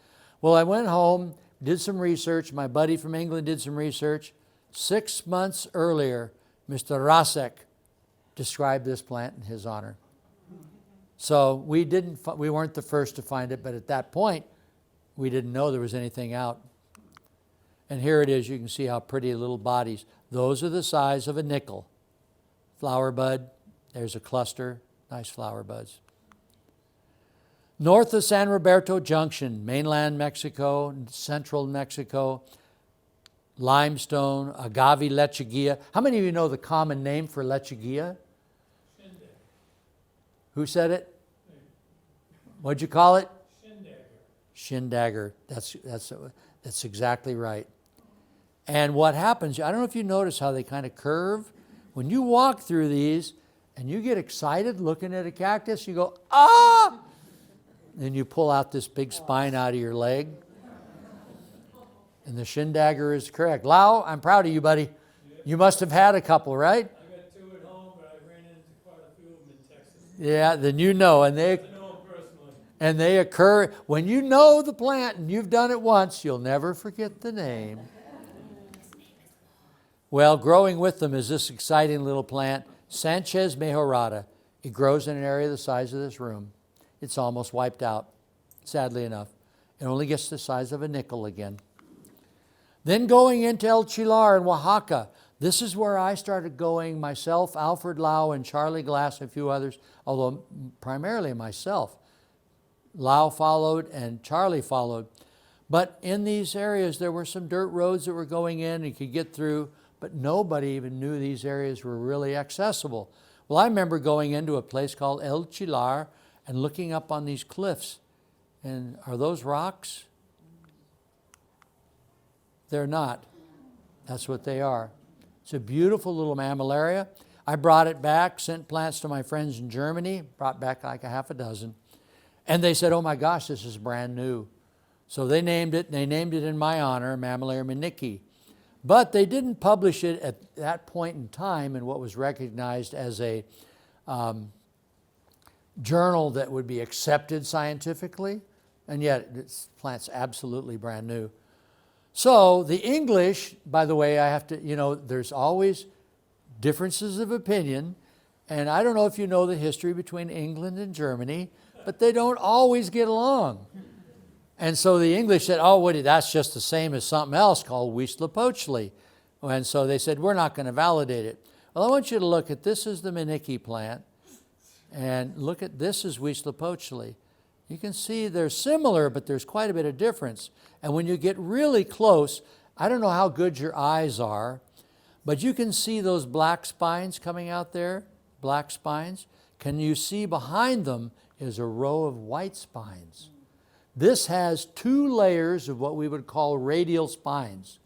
Well, I went home, did some research. My buddy from England did some research. 6 months earlier, Mr. Rasek described this plant in his honor. So we weren't the first to find it, but at that point, we didn't know there was anything out. And here it is. You can see how pretty little bodies. Those are the size of a nickel. Flower bud. There's a cluster. Nice flower buds. North of San Roberto Junction, mainland Mexico, central Mexico, limestone, agave lechuguilla. How many of you know the common name for lechuguilla? Who said it? What'd you call it? Shin-dagger. That's exactly right. And what happens, I don't know if you notice how they kind of curve. When you walk through these and you get excited looking at a cactus, you go, ah! And you pull out this big spine out of your leg. And the shin-dagger is correct. Lau, I'm proud of you, buddy. You must have had a couple, right? I got 2 at home, but I ran into quite a few of them in Texas. Yeah, then you know. And they I know them personally. And they occur, when you know the plant and you've done it once, you'll never forget the name. Well, growing with them is this exciting little plant, Sanchez mejorata. It grows in an area the size of this room. It's almost wiped out, sadly enough. It only gets the size of a nickel again. Then going into El Chilar in Oaxaca. This is where I started going myself, Alfred Lau and Charlie Glass, and a few others, although primarily myself. Lau followed and Charlie followed. But in these areas, there were some dirt roads that were going in and you could get through, but nobody even knew these areas were really accessible. Well, I remember going into a place called El Chilar and looking up on these cliffs. And are those rocks? They're not. That's what they are. It's a beautiful little mammillaria. I brought it back, sent plants to my friends in Germany, brought back like a half a dozen. And they said, oh my gosh, this is brand new. So they named it in my honor, Mammillaria minnichi. But they didn't publish it at that point in time in what was recognized as a journal that would be accepted scientifically, and yet this plant's absolutely brand new. So the English, by the way, I have to, there's always differences of opinion, and I don't know if you know the history between England and Germany, but they don't always get along. And so the English said, oh, Woody, that's just the same as something else called Huitzilopochtli. And so they said, we're not going to validate it. Well, I want you to look at, this is the minnichi plant, and look at, this is Huitzilopochtli. You can see they're similar, but there's quite a bit of difference. And when you get really close, I don't know how good your eyes are, but you can see those black spines coming out there, black spines. Can you see behind them is a row of white spines? This has 2 layers of what we would call radial spines,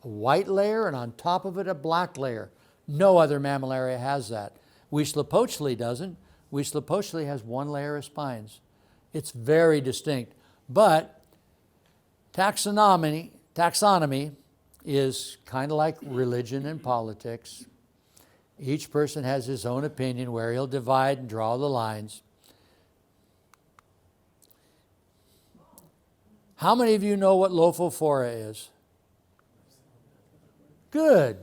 a white layer and on top of it a black layer. No other mammillaria has that. Huitzilopochtli doesn't. Huitzilopochtli has 1 layer of spines. It's very distinct. But taxonomy is kind of like religion and politics. Each person has his own opinion where he'll divide and draw the lines. How many of you know what Lophophora is? Good.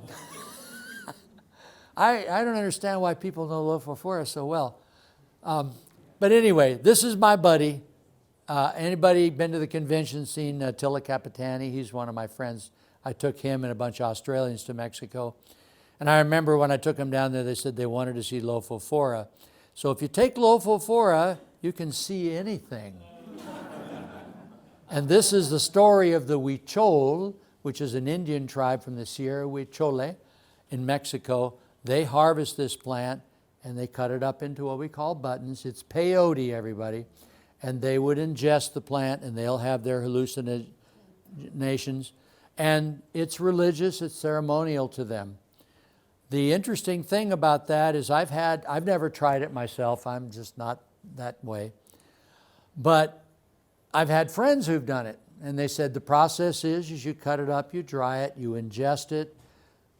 I don't understand why people know Lophophora so well. But anyway, this is my buddy. Anybody been to the convention, seen Attila Capitani? He's one of my friends. I took him and a bunch of Australians to Mexico. And I remember when I took them down there, they said they wanted to see Lophophora. So if you take Lophophora, you can see anything. And this is the story of the Huichol, which is an Indian tribe from the Sierra Huichole in Mexico. They harvest this plant and they cut it up into what we call buttons. It's peyote, everybody. And they would ingest the plant and they'll have their hallucinations. And it's religious, it's ceremonial to them. The interesting thing about that is I've never tried it myself. I'm just not that way. But I've had friends who've done it, and they said the process is you cut it up, you dry it, you ingest it.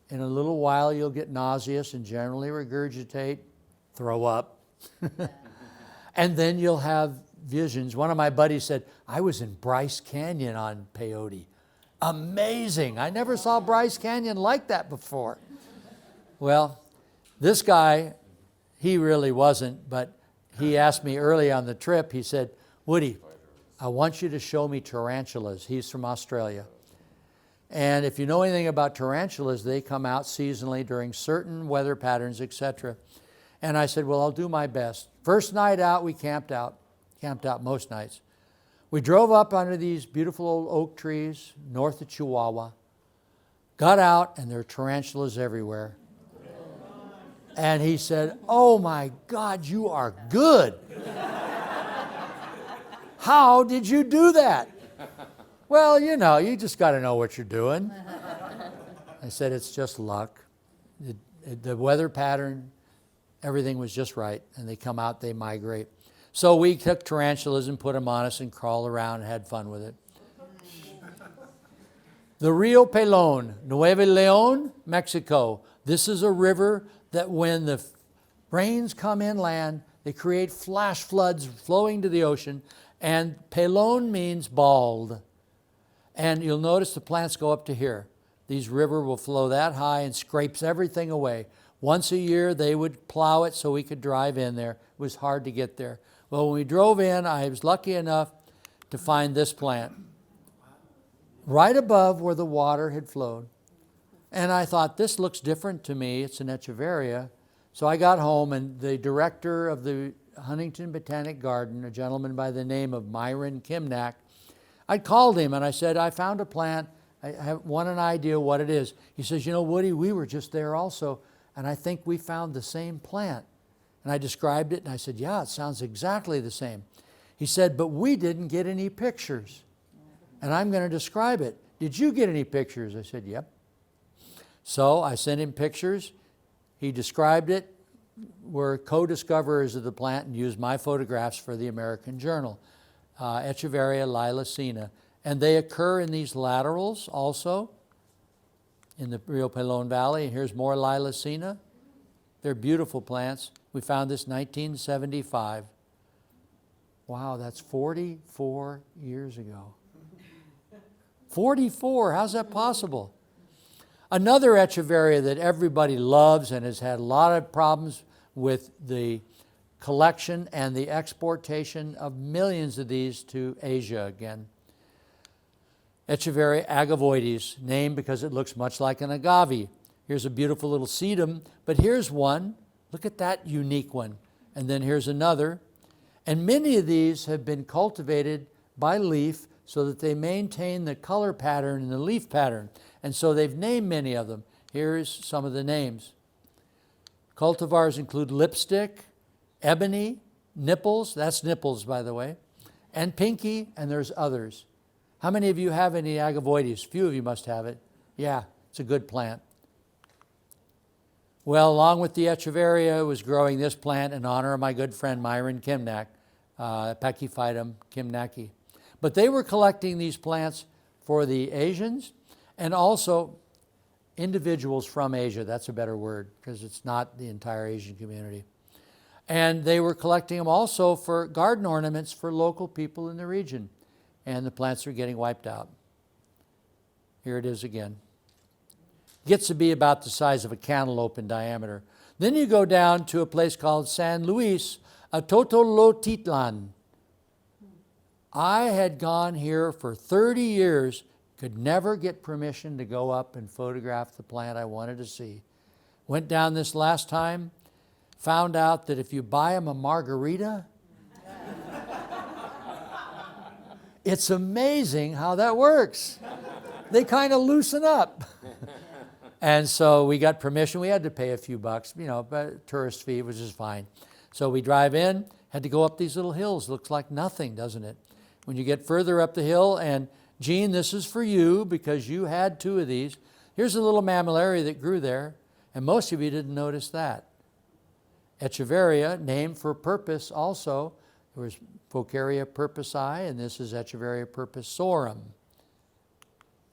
In a little while, you'll get nauseous and generally regurgitate, throw up. And then you'll have visions. One of my buddies said, I was in Bryce Canyon on peyote. Amazing. I never saw Bryce Canyon like that before. Well, this guy, he really wasn't, but he asked me early on the trip, he said, Woody, I want you to show me tarantulas. He's from Australia. And if you know anything about tarantulas, they come out seasonally during certain weather patterns, etc. And I said, well, I'll do my best. First night out, we camped out most nights. We drove up under these beautiful old oak trees north of Chihuahua, got out, and there were tarantulas everywhere. And he said, oh my God, you are good. How did you do that? Well, you just got to know what you're doing. I said, it's just luck. The weather pattern, everything was just right. And they come out, they migrate. So we took tarantulas and put them on us and crawled around and had fun with it. The Rio Pelon, Nuevo Leon, Mexico. This is a river that when the rains come inland, they create flash floods flowing to the ocean. And Pelon means bald. And you'll notice the plants go up to here. These river will flow that high and scrapes everything away. Once a year, they would plow it so we could drive in there. It was hard to get there. Well, when we drove in, I was lucky enough to find this plant right above where the water had flowed. And I thought, this looks different to me. It's an echeveria. So I got home, and the director of the Huntington Botanic Garden, a gentleman by the name of Myron Kimnack, I called him and I said, I found a plant. I want an idea what it is. He says, Woody, we were just there also, and I think we found the same plant. And I described it, and I said, yeah, it sounds exactly the same. He said, but we didn't get any pictures, and I'm going to describe it. Did you get any pictures? I said, yep. So I sent him pictures. He described it. We're co-discoverers of the plant and used my photographs for the American Journal. Echeveria lilacina. And they occur in these laterals also in the Rio Pelon Valley. Here's more Lilacina. They're beautiful plants. We found this 1975. Wow, that's 44 years ago. 44, how's that possible? Another echeveria that everybody loves and has had a lot of problems with the collection and the exportation of millions of these to Asia again. Echeveria agavoides, named because it looks much like an agave. Here's a beautiful little sedum, but here's one. Look at that unique one. And then here's another. And many of these have been cultivated by leaf so that they maintain the color pattern and the leaf pattern. And so they've named many of them. Here's some of the names. Cultivars include lipstick, ebony, nipples, that's nipples by the way, and pinky, and there's others. How many of you have any agavoides? Few of you must have it. Yeah, it's a good plant. Well, along with the echeveria was growing this plant in honor of my good friend Myron Kimnack, Pachyphytum kimnacki. But they were collecting these plants for the Asians and also individuals from Asia. That's a better word because it's not the entire Asian community. And they were collecting them also for garden ornaments for local people in the region. And the plants are getting wiped out. Here it is again. Gets to be about the size of a cantaloupe in diameter. Then you go down to a place called San Luis Atotolotitlan. I had gone here for 30 years, could never get permission to go up and photograph the plant I wanted to see. Went down this last time, found out that if you buy them a margarita, it's amazing how that works. They kind of loosen up. And so we got permission. We had to pay a few bucks, but tourist fee, which is fine. So we drive in, had to go up these little hills. Looks like nothing, doesn't it? When you get further up the hill, and Gene, this is for you because you had 2 of these. Here's a little mammillaria that grew there, and most of you didn't notice that. Echeveria, named for purpose also. There was Focaria purpusi, and this is Echeveria purpusorum.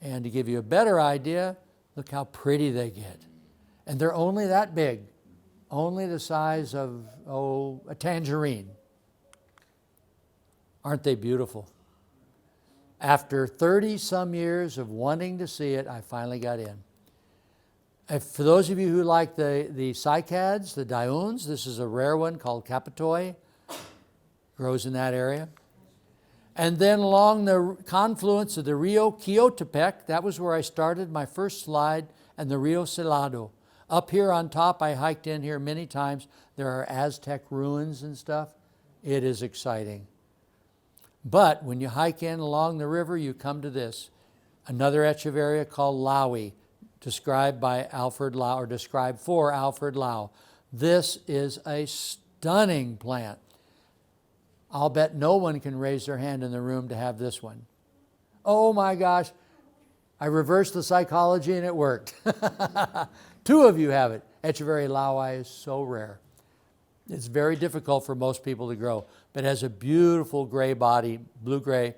And to give you a better idea, look how pretty they get. And they're only that big, only the size of, a tangerine. Aren't they beautiful? After 30-some years of wanting to see it, I finally got in. For those of you who like the cycads, the diuns, this is a rare one called capitoi. Grows in that area. And then along the confluence of the Rio Quiotepec, that was where I started my first slide, and the Rio Salado. Up here on top, I hiked in here many times. There are Aztec ruins and stuff. It is exciting. But when you hike in along the river, you come to this. Another echeveria called Lowy, described by Alfred Lau, or described for Alfred Lau. This is a stunning plant. I'll bet no one can raise their hand in the room to have this one. Oh my gosh, I reversed the psychology and it worked. 2 of you have it. Echeveria laui is so rare. It's very difficult for most people to grow, but it has a beautiful gray body, blue-gray,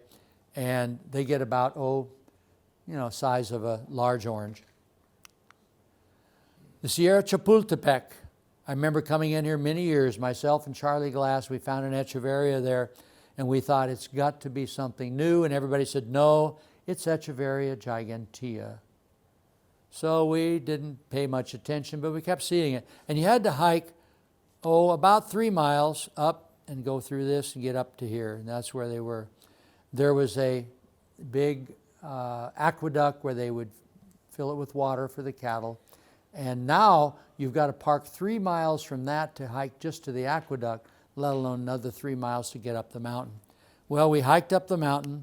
and they get about, size of a large orange. The Sierra Chapultepec. I remember coming in here many years, myself and Charlie Glass, we found an echeveria there, and we thought it's got to be something new, and everybody said, no, it's Echeveria gigantea. So we didn't pay much attention, but we kept seeing it. And you had to hike, about 3 miles up and go through this and get up to here, and that's where they were. There was a big aqueduct where they would fill it with water for the cattle. And now you've got to park 3 miles from that to hike just to the aqueduct, let alone another 3 miles to get up the mountain. Well, we hiked up the mountain.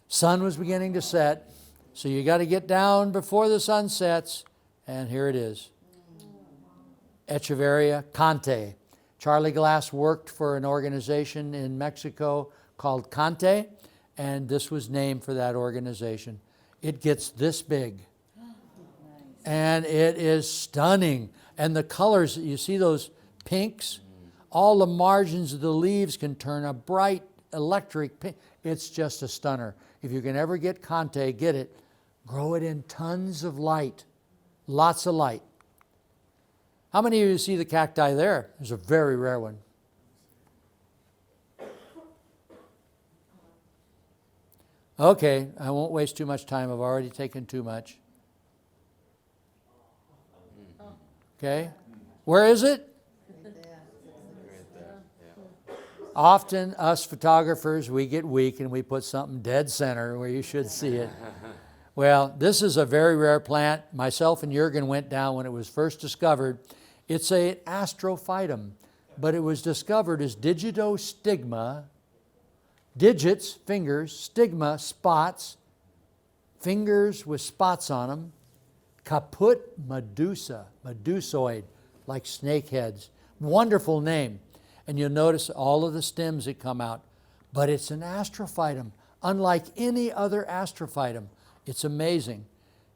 Sun was beginning to set, so you got to get down before the sun sets, and here it is. Echeveria Cante. Charlie Glass worked for an organization in Mexico called Cante, and this was named for that organization. It gets this big. And it is stunning. And the colors, you see those pinks? All the margins of the leaves can turn a bright electric pink. It's just a stunner. If you can ever get Conte, get it. Grow it in tons of light. Lots of light. How many of you see the cacti there? There's a very rare one. Okay, I won't waste too much time. I've already taken too much. Okay, where is it? Often us photographers, we get weak and we put something dead center where you should see it. Well, this is a very rare plant. Myself and Jürgen went down when it was first discovered. It's an astrophytum, but it was discovered as digitostigma. Digits, fingers, stigma, spots, fingers with spots on them. Caput medusa, medusoid, like snake heads. Wonderful name. And you'll notice all of the stems that come out. But it's an astrophytum, unlike any other astrophytum. It's amazing.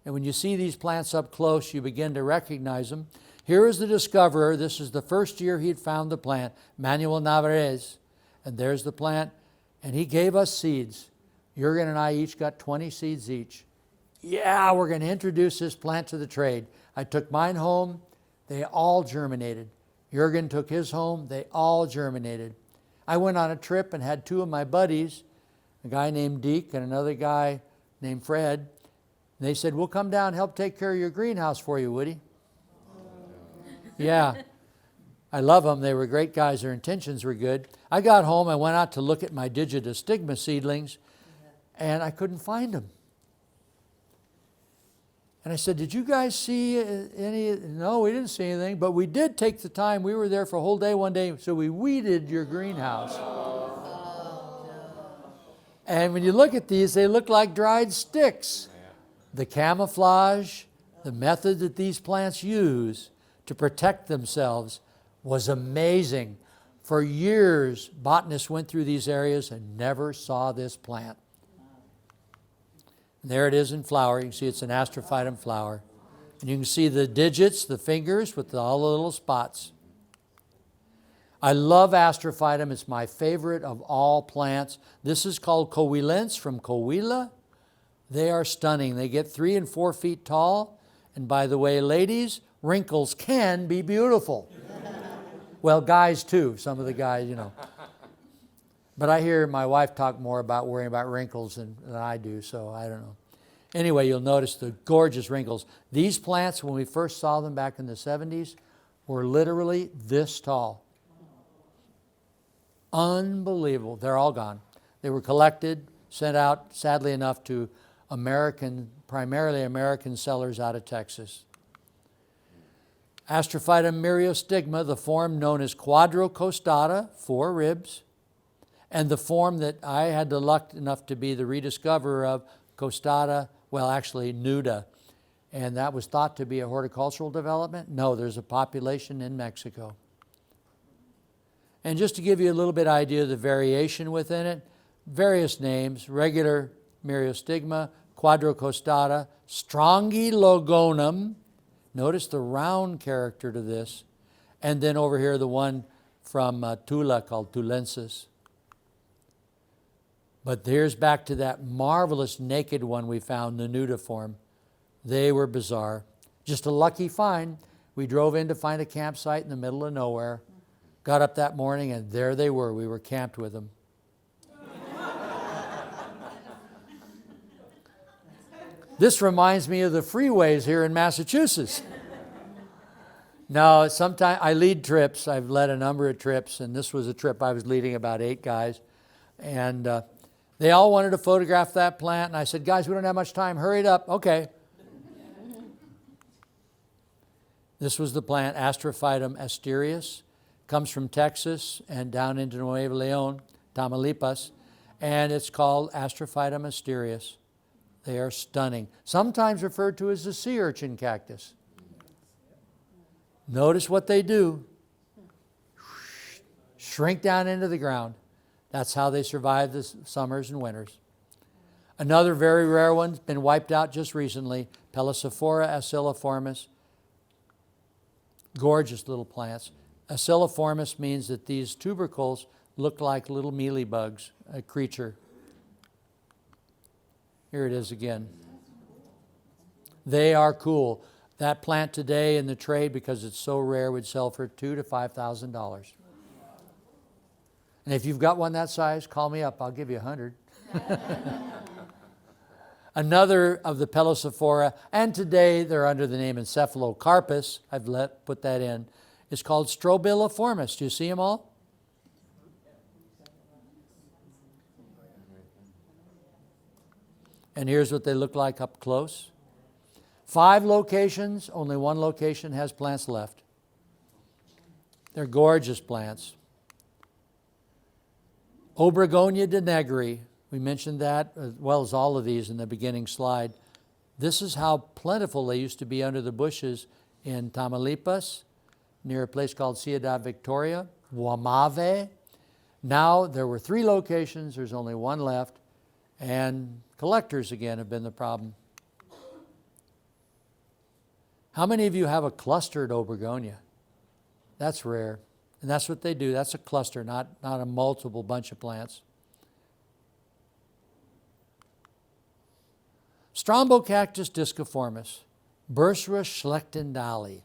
And when you see these plants up close, you begin to recognize them. Here is the discoverer. This is the first year he'd found the plant, Manuel Navarrete. And there's the plant. And he gave us seeds. Jürgen and I each got 20 seeds each. Yeah, we're going to introduce this plant to the trade. I took mine home. They all germinated. Jürgen took his home. They all germinated. I went on a trip and had two of my buddies, a guy named Deke and another guy named Fred. And they said, we'll come down and help take care of your greenhouse for you, Woody. Yeah. I love them. They were great guys. Their intentions were good. I got home. I went out to look at my digitostigma seedlings, and I couldn't find them. And I said, did you guys see any? No, we didn't see anything, but we did take the time. We were there for a whole day one day, so we weeded your greenhouse. And when you look at these, they look like dried sticks. The camouflage, the method that these plants use to protect themselves was amazing. For years, botanists went through these areas and never saw this plant. And there it is in flower. You can see it's an astrophytum flower. And you can see the digits, the fingers with all the little spots. I love astrophytum. It's my favorite of all plants. This is called coelense from Coahuila. They are stunning. They get 3 and 4 feet tall. And by the way, ladies, wrinkles can be beautiful. Well, guys too, some of the guys, you know. But I hear my wife talk more about worrying about wrinkles than I do, so I don't know. Anyway, you'll notice the gorgeous wrinkles. These plants, when we first saw them back in the 70s, were literally this tall. Unbelievable. They're all gone. They were collected, sent out, sadly enough, to primarily American sellers out of Texas. Astrophytum myriostigma, the form known as quadrocostata, 4 ribs, and the form that I had the luck enough to be the rediscoverer of, costata, well, actually nuda. And that was thought to be a horticultural development. No, there's a population in Mexico. And just to give you a little bit idea of the variation within it, various names: regular myriostigma, quadrocostata, strongylogonum. Notice the round character to this. And then over here, the one from Tula called Tulensis. But here's back to that marvelous naked one we found, the nudiform. They were bizarre. Just a lucky find. We drove in to find a campsite in the middle of nowhere. Got up that morning, and there they were. We were camped with them. This reminds me of the freeways here in Massachusetts. Now, sometimes I lead trips. I've led a number of trips, and this was a trip I was leading about 8 guys. And they all wanted to photograph that plant, and I said, guys, we don't have much time. Hurry it up. Okay. This was the plant, Astrophytum asterius. Comes from Texas and down into Nuevo Leon, Tamaulipas, and it's called Astrophytum asterius. They are stunning. Sometimes referred to as the sea urchin cactus. Notice what they do. Shrink down into the ground. That's how they survive the summers and winters. Another very rare one, been wiped out just recently, Pelisophora acylliformis. Gorgeous little plants. Acylliformis means that these tubercles look like little mealy bugs, a creature. Here it is again. They are cool. That plant today in the trade, because it's so rare, would sell for $2,000 to $5,000. And if you've got one that size, call me up. I'll give you 100. Another of the Pilosa, and today they're under the name Encephalocarpus, I've put that in, is called Strombel. Do you see them all? And here's what they look like up close. 5 locations, only 1 location has plants left. They're gorgeous plants. Obregonia de Negri, we mentioned that as well as all of these in the beginning slide. This is how plentiful they used to be under the bushes in Tamaulipas, near a place called Ciudad Victoria, Guamave. Now there were 3 locations, there's only 1 left, and collectors again have been the problem. How many of you have a clustered Obregonia? That's rare. And that's what they do. That's a cluster, not a multiple bunch of plants. Strombel Cactus disciformis, Bursra schlechtendali.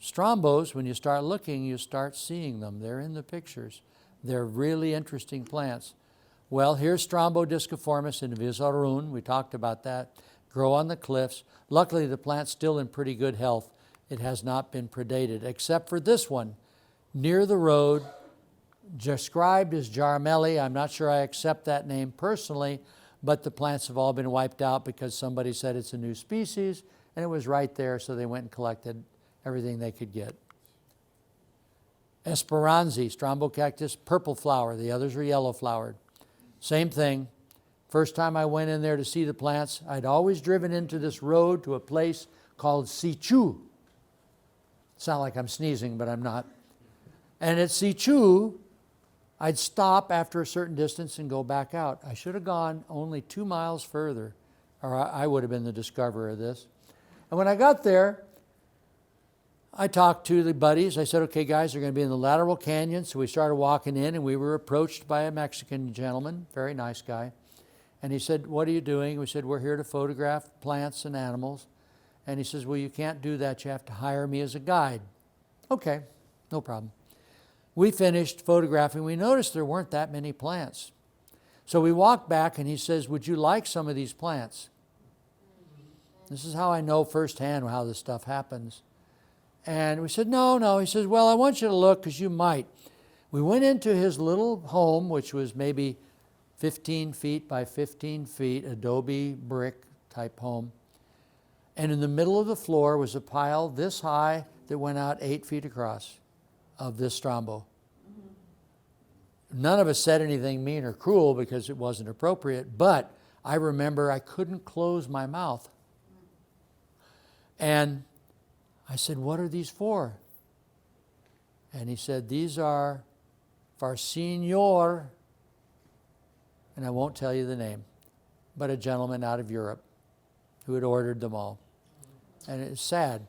Strombos, when you start looking, you start seeing them. They're in the pictures. They're really interesting plants. Well, here's Strombel disciformis in Vizarun. We talked about that. Grow on the cliffs. Luckily, the plant's still in pretty good health. It has not been predated, except for this one, near the road, described as Jarmelli. I'm not sure I accept that name personally, but the plants have all been wiped out because somebody said it's a new species, and it was right there, so they went and collected everything they could get. Esperanza, Strombel Cactus, purple flower. The others are yellow flowered. Same thing. First time I went in there to see the plants, I'd always driven into this road to a place called Sichu. Sound like I'm sneezing, but I'm not. And at Sichu, I'd stop after a certain distance and go back out. I should have gone only 2 miles further, or I would have been the discoverer of this. And when I got there, I talked to the buddies. I said, okay, guys, they're going to be in the lateral canyon. So we started walking in, and we were approached by a Mexican gentleman, very nice guy. And he said, what are you doing? We said, we're here to photograph plants and animals. And he says, well, you can't do that. You have to hire me as a guide. Okay, no problem. We finished photographing. We noticed there weren't that many plants. So we walked back, and he says, would you like some of these plants? This is how I know firsthand how this stuff happens. And we said, no. He says, well, I want you to look because you might. We went into his little home, which was maybe 15 feet by 15 feet, adobe brick type home. And in the middle of the floor was a pile this high that went out 8 feet across of this Strombel. None of us said anything mean or cruel because it wasn't appropriate, but I remember I couldn't close my mouth. And I said, what are these for? And he said, these are for Senor, and I won't tell you the name, but a gentleman out of Europe who had ordered them all. And it's sad.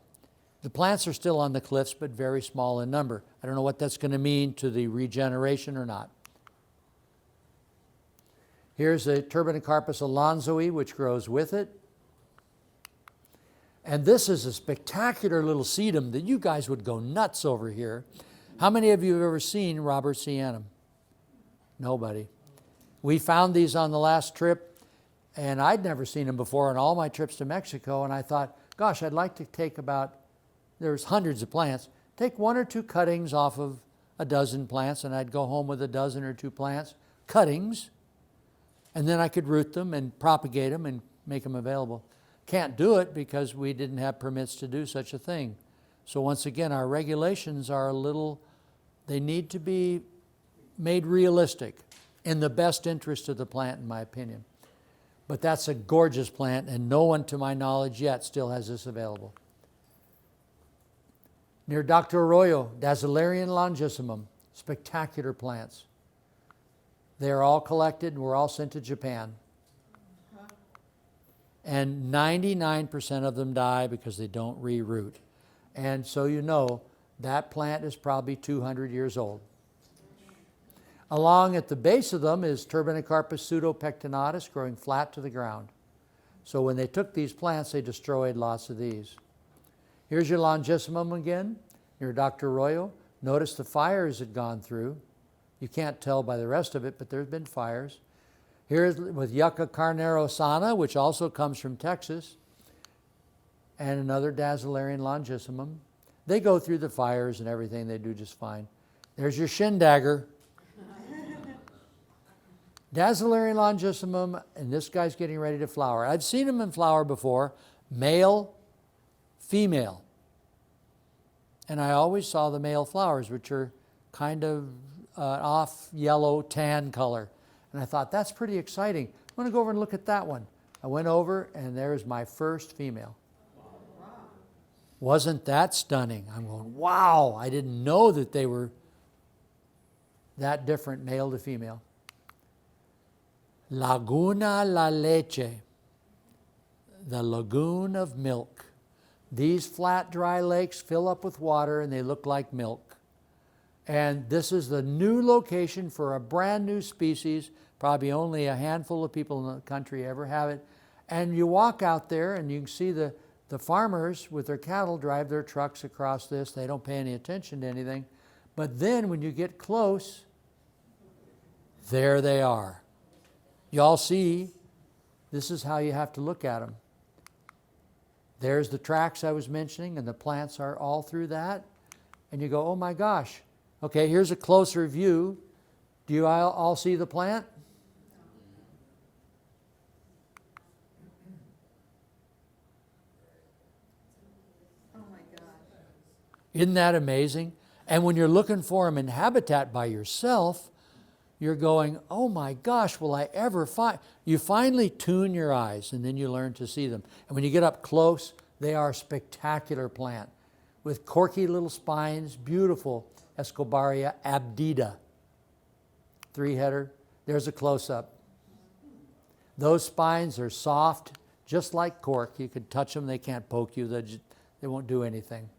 The plants are still on the cliffs, but very small in number. I don't know what that's going to mean to the regeneration or not. Here's a Turbinocarpus alonzoi, which grows with it. And this is a spectacular little sedum that you guys would go nuts over here. How many of you have ever seen Robert Sianum? Nobody. We found these on the last trip, and I'd never seen them before on all my trips to Mexico, and I thought, gosh, I'd like to take there's hundreds of plants, take 1 or 2 cuttings off of a dozen plants, and I'd go home with a dozen or 2 plants, cuttings, and then I could root them and propagate them and make them available. Can't do it because we didn't have permits to do such a thing. So once again, our regulations are they need to be made realistic in the best interest of the plant, in my opinion. But that's a gorgeous plant, and no one, to my knowledge yet, still has this available. Near Dr. Arroyo, Dazzlerian longissimum, spectacular plants. They're all collected, and we're all sent to Japan. And 99% of them die because they don't reroot. And so you know, that plant is probably 200 years old. Along at the base of them is Turbinicarpus pseudopectinatus growing flat to the ground. So when they took these plants, they destroyed lots of these. Here's your longissimum again, your Dr. Arroyo. Notice the fires had gone through. You can't tell by the rest of it, but there's been fires. Here's with Yucca carnerosana, which also comes from Texas, and another Dazzlerian longissimum. They go through the fires and everything. They do just fine. There's your shin dagger. Dazzlerian longissimum, and this guy's getting ready to flower. I've seen them in flower before, male, female. And I always saw the male flowers, which are kind of off yellow tan color. And I thought, that's pretty exciting. I'm going to go over and look at that one. I went over, and there's my first female. Wasn't that stunning? I'm going, wow, I didn't know that they were that different, male to female. Laguna la leche, the lagoon of milk. These flat, dry lakes fill up with water and they look like milk. And this is the new location for a brand new species. Probably only a handful of people in the country ever have it. And you walk out there and you can see the farmers with their cattle drive their trucks across this. They don't pay any attention to anything. But then when you get close, there they are. Y'all see, this is how you have to look at them. There's the tracks I was mentioning, and the plants are all through that. And you go, oh my gosh. Okay, here's a closer view. Do you all see the plant? Oh my gosh. Isn't that amazing? And when you're looking for them in habitat by yourself, you're going, oh my gosh, will I ever find? You finally tune your eyes, and then you learn to see them. And when you get up close, they are a spectacular plant with corky little spines, beautiful Escobaria abdida. Three-header. There's a close-up. Those spines are soft, just like cork. You can touch them, they can't poke you, they won't do anything.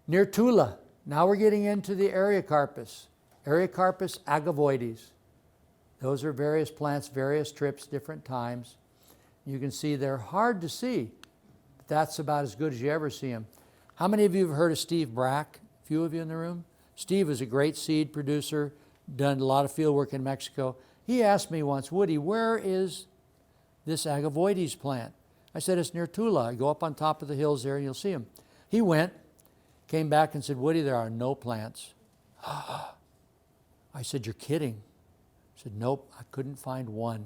Near Tula, now we're getting into the Eriocarpus. Eriocarpus agavoides. Those are various plants, various trips, different times. You can see they're hard to see, but that's about as good as you ever see them. How many of you have heard of Steve Brack? A few of you in the room? Steve is a great seed producer, done a lot of field work in Mexico. He asked me once, Woody, where is this agavoides plant? I said, it's near Tula. Go up on top of the hills there and you'll see them. He went, came back and said, Woody, there are no plants. I said, you're kidding. He said, nope, I couldn't find one.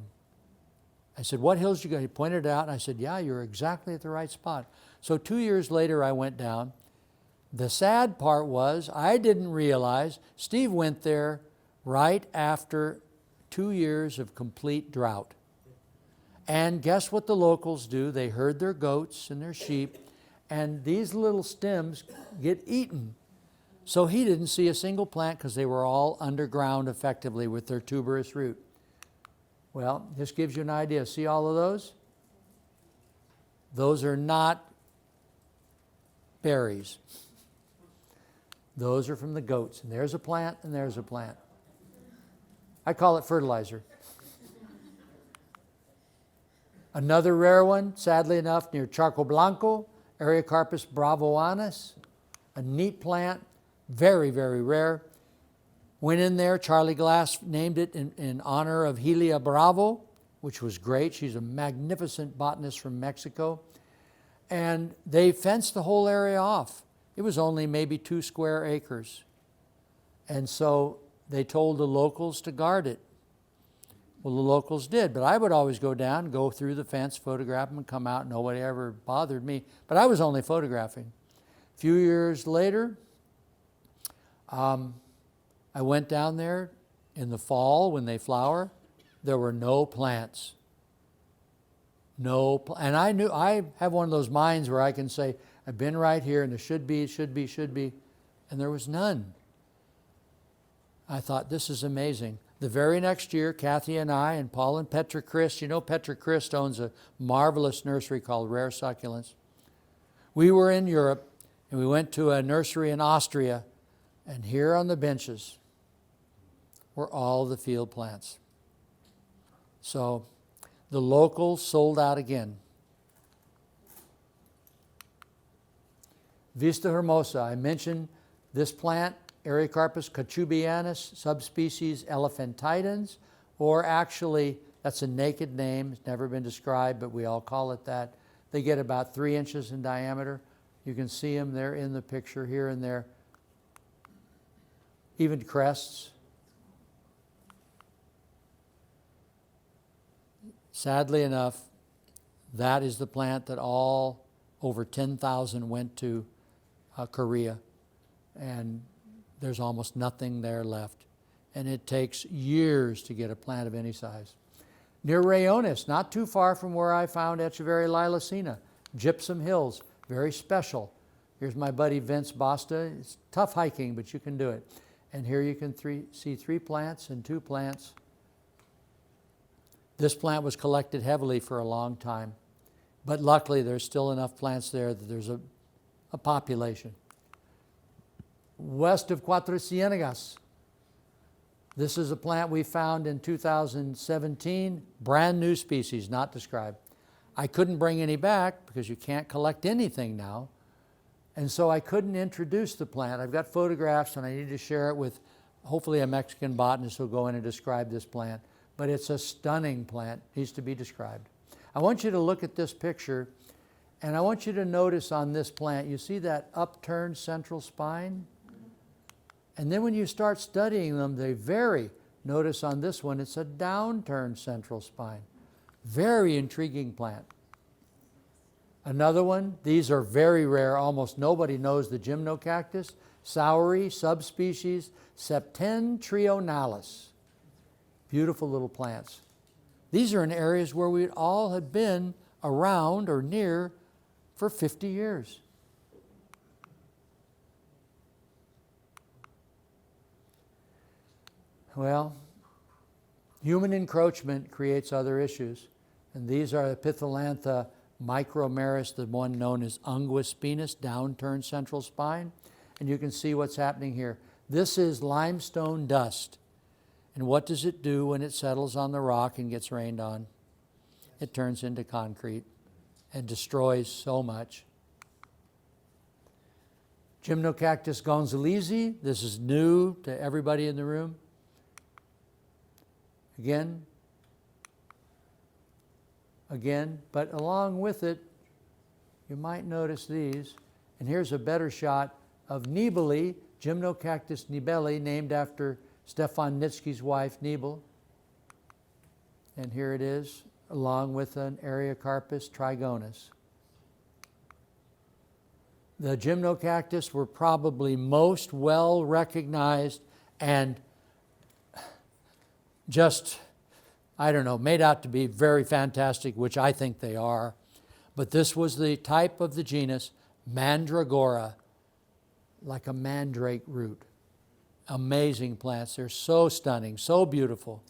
I said, what hills you got? He pointed it out, and I said, yeah, you're exactly at the right spot. So 2 years later, I went down. The sad part was I didn't realize Steve went there right after 2 years of complete drought. And guess what the locals do? They herd their goats and their sheep, and these little stems get eaten. So he didn't see a single plant because they were all underground effectively with their tuberous root. Well, this gives you an idea. See all of those? Those are not berries. Those are from the goats. And there's a plant, and there's a plant. I call it fertilizer. Another rare one, sadly enough, near Charco Blanco, Eriocarpus bravoanus, a neat plant. Very, very rare. Went in there, Charlie Glass named it in honor of Helia Bravo, which was great. She's a magnificent botanist from Mexico. And they fenced the whole area off. It was only maybe 2 square acres. And so they told the locals to guard it. Well, the locals did, but I would always go down, go through the fence, photograph them, and come out. Nobody ever bothered me. But I was only photographing. A few years later, I went down there in the fall when they flower. There were no plants. And I knew, I have one of those minds where I can say, I've been right here and there should be, and there was none. I thought, this is amazing. The very next year, Kathy and I and Paul and Petra Christ, you know Petra Christ owns a marvelous nursery called Rare Succulents. We were in Europe and we went to a nursery in Austria. And here on the benches, were all the field plants. So the locals sold out again. Vista hermosa, I mentioned this plant, Eriocarpus cachubianus, subspecies elephantidens, or actually, that's a naked name, it's never been described, but we all call it that. They get about 3 inches in diameter. You can see them there in the picture here and there. Even crests. Sadly enough, that is the plant that all over 10,000 went to Korea, and there's almost nothing there left. And it takes years to get a plant of any size. Near Rayones, not too far from where I found Echeveria lilacina, Gypsum Hills, very special. Here's my buddy Vince Basta. It's tough hiking, but you can do it. And here you can see 3 plants and 2 plants. This plant was collected heavily for a long time, but luckily there's still enough plants there that there's a population. West of Cuatro Ciénegas, this is a plant we found in 2017, brand new species, not described. I couldn't bring any back because you can't collect anything now, and so I couldn't introduce the plant. I've got photographs and I need to share it with hopefully a Mexican botanist who'll go in and describe this plant, but it's a stunning plant, needs to be described. I want you to look at this picture, and I want you to notice on this plant, you see that upturned central spine? And then when you start studying them, they vary. Notice on this one, it's a downturned central spine. Very intriguing plant. Another one, these are very rare, almost nobody knows the gymnocactus, Sowery, subspecies Septentrionalis. Beautiful little plants. These are in areas where we all had been around or near for 50 years. Well, human encroachment creates other issues. And these are the Pitholantha micromeris, the one known as unguis spinus, downturned central spine. And you can see what's happening here. This is limestone dust. And what does it do when it settles on the rock and gets rained on? It turns into concrete and destroys so much. Gymnocactus gonzalezi, this is new to everybody in the room. Again, but along with it, you might notice these. And here's a better shot of Nibeli, Gymnocactus nibeli, named after Stefan Nitsky's wife, Nibel. And here it is, along with an Eriocarpus trigonus. The Gymnocactus were probably most well recognized and just, I don't know, made out to be very fantastic, which I think they are. But this was the type of the genus Mandragora, like a mandrake root. Amazing plants. They're so stunning, so beautiful.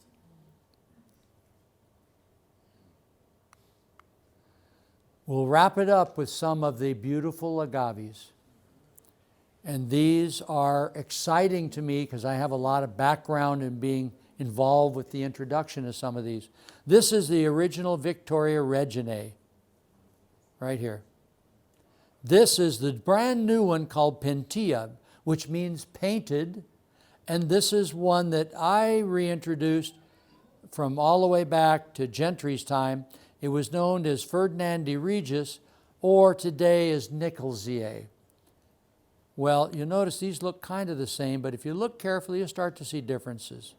We'll wrap it up with some of the beautiful agaves. And these are exciting to me because I have a lot of background in being involved with the introduction of some of these. This is the original Victoria reginae, right here. This is the brand new one called Pentia, which means painted. And this is one that I reintroduced from all the way back to Gentry's time. It was known as Ferdinandi Regis, or today as Nicholsiae. Well, you notice these look kind of the same, but if you look carefully, you start to see differences.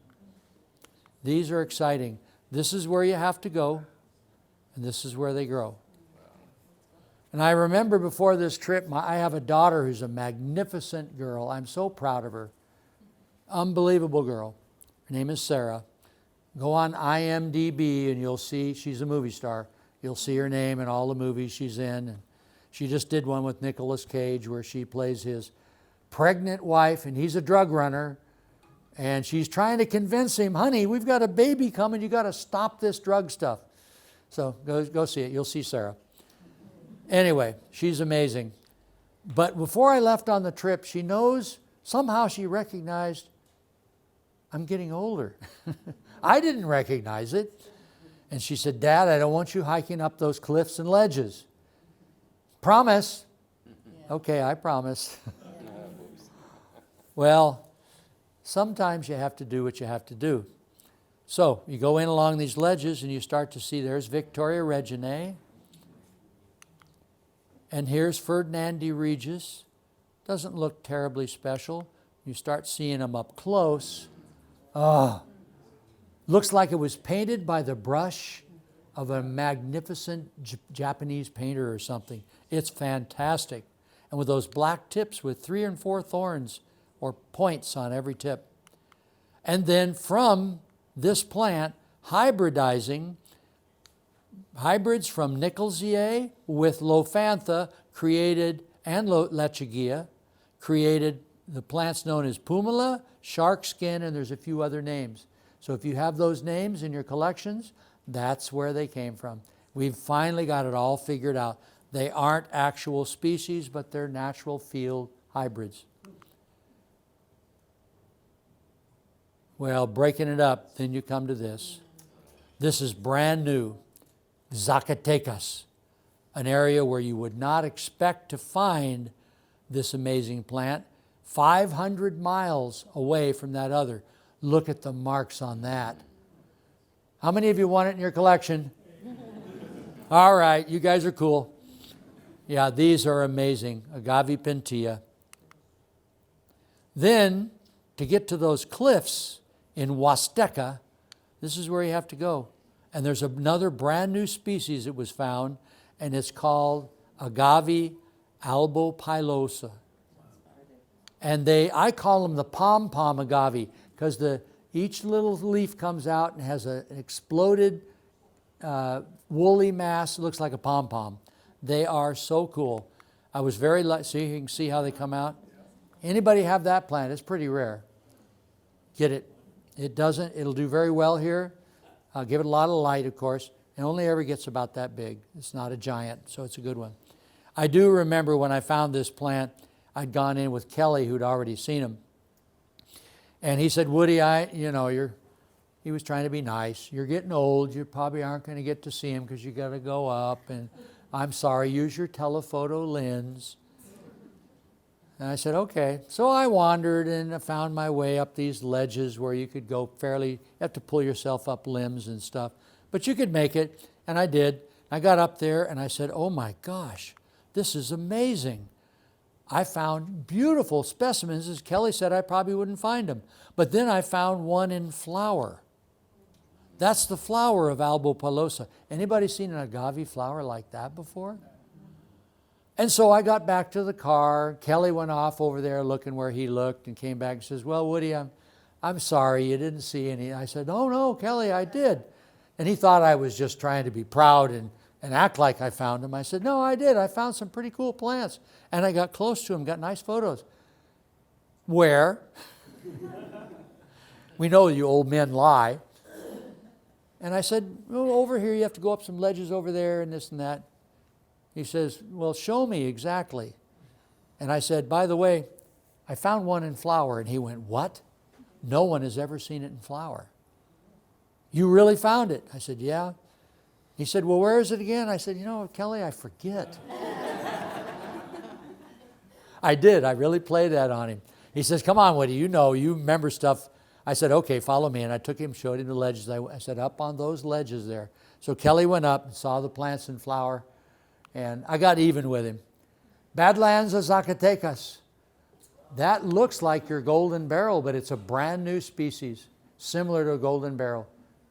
These are exciting. This is where you have to go, and this is where they grow. And I remember before this trip, I have a daughter who's a magnificent girl. I'm so proud of her. Unbelievable girl. Her name is Sarah. Go on IMDb and you'll see she's a movie star. You'll see her name in all the movies she's in. And she just did one with Nicolas Cage where she plays his pregnant wife, and he's a drug runner. And she's trying to convince him, honey, we've got a baby coming. You got to stop this drug stuff. So go see it. You'll see Sarah. Anyway, she's amazing. But before I left on the trip, she knows, somehow she recognized I'm getting older. I didn't recognize it. And she said, Dad, I don't want you hiking up those cliffs and ledges. Promise. Okay, I promise. Well, sometimes you have to do what you have to do. So you go in along these ledges and you start to see there's Victoria Reginae. And here's Ferdinandi Regis. Doesn't look terribly special. You start seeing them up close. Looks like it was painted by the brush of a magnificent Japanese painter or something. It's fantastic. And with those black tips with 3 and 4 thorns or points on every tip. And then from this plant, hybridizing, hybrids from Nicolziae with Lophantha created, and Lechuguilla, created the plants known as Pumila, Sharkskin, and there's a few other names. So if you have those names in your collections, that's where they came from. We've finally got it all figured out. They aren't actual species, but they're natural field hybrids. Well, breaking it up, then you come to this. This is brand new, Zacatecas, an area where you would not expect to find this amazing plant, 500 miles away from that other. Look at the marks on that. How many of you want it in your collection? All right, you guys are cool. Yeah, these are amazing. Agave Pentia. Then, to get to those cliffs in Huasteca, this is where you have to go. And there's another brand new species that was found, and it's called Agave Alba Pilosa. And I call them the Pom Pom Agave, because each little leaf comes out and has an exploded woolly mass. It looks like a pom-pom. They are so cool. I was very lucky. See, you can see how they come out. Anybody have that plant? It's pretty rare. Get it. It'll do very well here. I'll give it a lot of light, of course. It only ever gets about that big. It's not a giant, so it's a good one. I do remember when I found this plant, I'd gone in with Kelly, who'd already seen him. And he said, Woody, he was trying to be nice. You're getting old. You probably aren't going to get to see him because you got to go up. And I'm sorry, use your telephoto lens. And I said, okay. So I wandered and I found my way up these ledges where you could go you have to pull yourself up limbs and stuff. But you could make it, and I did. I got up there and I said, oh my gosh, this is amazing. I found beautiful specimens. As Kelly said, I probably wouldn't find them. But then I found one in flower. That's the flower of Alba Pilosa. Anybody seen an agave flower like that before? And so I got back to the car. Kelly went off over there looking where he looked and came back and says, well, Woody, I'm sorry you didn't see any. I said, oh, no, Kelly, I did. And he thought I was just trying to be proud and act like I found them. I said, no, I did. I found some pretty cool plants. And I got close to them, got nice photos. Where? We know you old men lie. And I said, oh, over here, you have to go up some ledges over there and this and that. He says, well, show me exactly. And I said, by the way, I found one in flower. And he went, what? No one has ever seen it in flower. You really found it? I said, yeah. He said, well, where is it again? I said, Kelly, I forget. I did. I really played that on him. He says, come on, Woody, you remember stuff. I said, okay, follow me. And I took him, showed him the ledges. I said, up on those ledges there. So Kelly went up and saw the plants in flower, and I got even with him. Badlands of Zacatecas. That looks like your golden beryl, but it's a brand new species, similar to a golden beryl.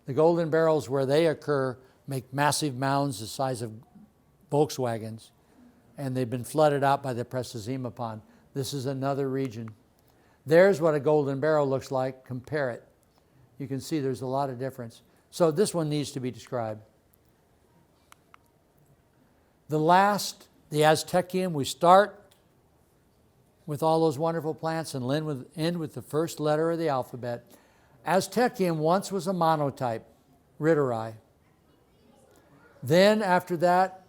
The golden beryls, where they occur, make massive mounds the size of Volkswagens, and they've been flooded out by the Prestazima pond. This is another region. There's what a golden beryl looks like. Compare it. You can see there's a lot of difference. So this one needs to be described. The Aztecian, we start with all those wonderful plants and end with the first letter of the alphabet. Aztecian once was a monotype, Ritteri. Then after that,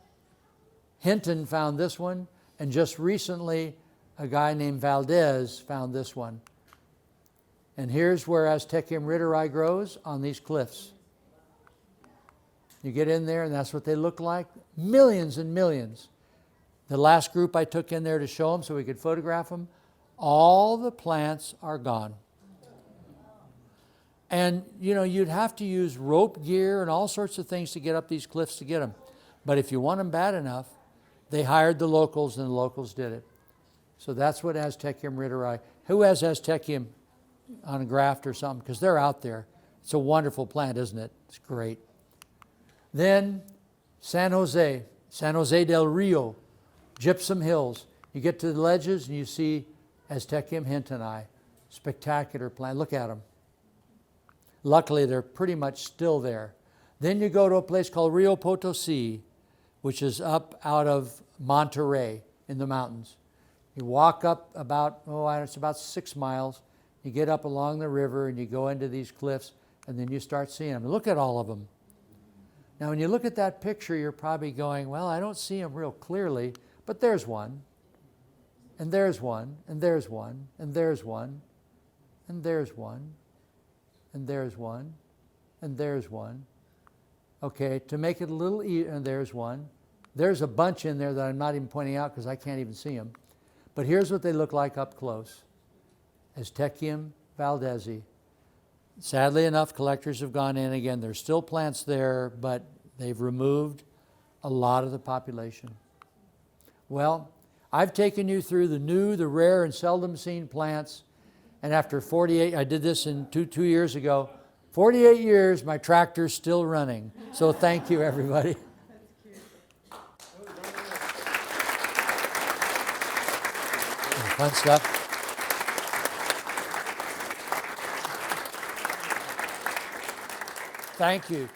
Hinton found this one, and just recently a guy named Valdez found this one. And here's where Aztecium ritteri grows, on these cliffs. You get in there and that's what they look like. Millions and millions. The last group I took in there to show them so we could photograph them, all the plants are gone. And you know, you'd have to use rope gear and all sorts of things to get up these cliffs to get them. But if you want them bad enough, they hired the locals and the locals did it. So that's what Aztecium ritteri. Who has Aztecium on a graft or something? Because they're out there. It's a wonderful plant, isn't it? It's great. Then San Jose del Rio, gypsum hills. You get to the ledges and you see Aztecium hintoni. Spectacular plant. Look at them. Luckily, they're pretty much still there. Then you go to a place called Rio Potosi, which is up out of Monterey in the mountains. You walk up about, it's about 6 miles. You get up along the river and you go into these cliffs and then you start seeing them. Look at all of them. Now, when you look at that picture, you're probably going, well, I don't see them real clearly, but there's one, and there's one, and there's one, and there's one, and there's one, and there's one, and there's one. Okay, to make it a little easier, and there's one. There's a bunch in there that I'm not even pointing out because I can't even see them. But here's what they look like up close. Aztecium valdezi. Sadly enough, collectors have gone in again. There's still plants there, but they've removed a lot of the population. Well, I've taken you through the new, the rare, and seldom seen plants. And after 48, I did this in two years ago. 48 years, my tractor's still running. So thank you, everybody. Fun stuff. Thank you.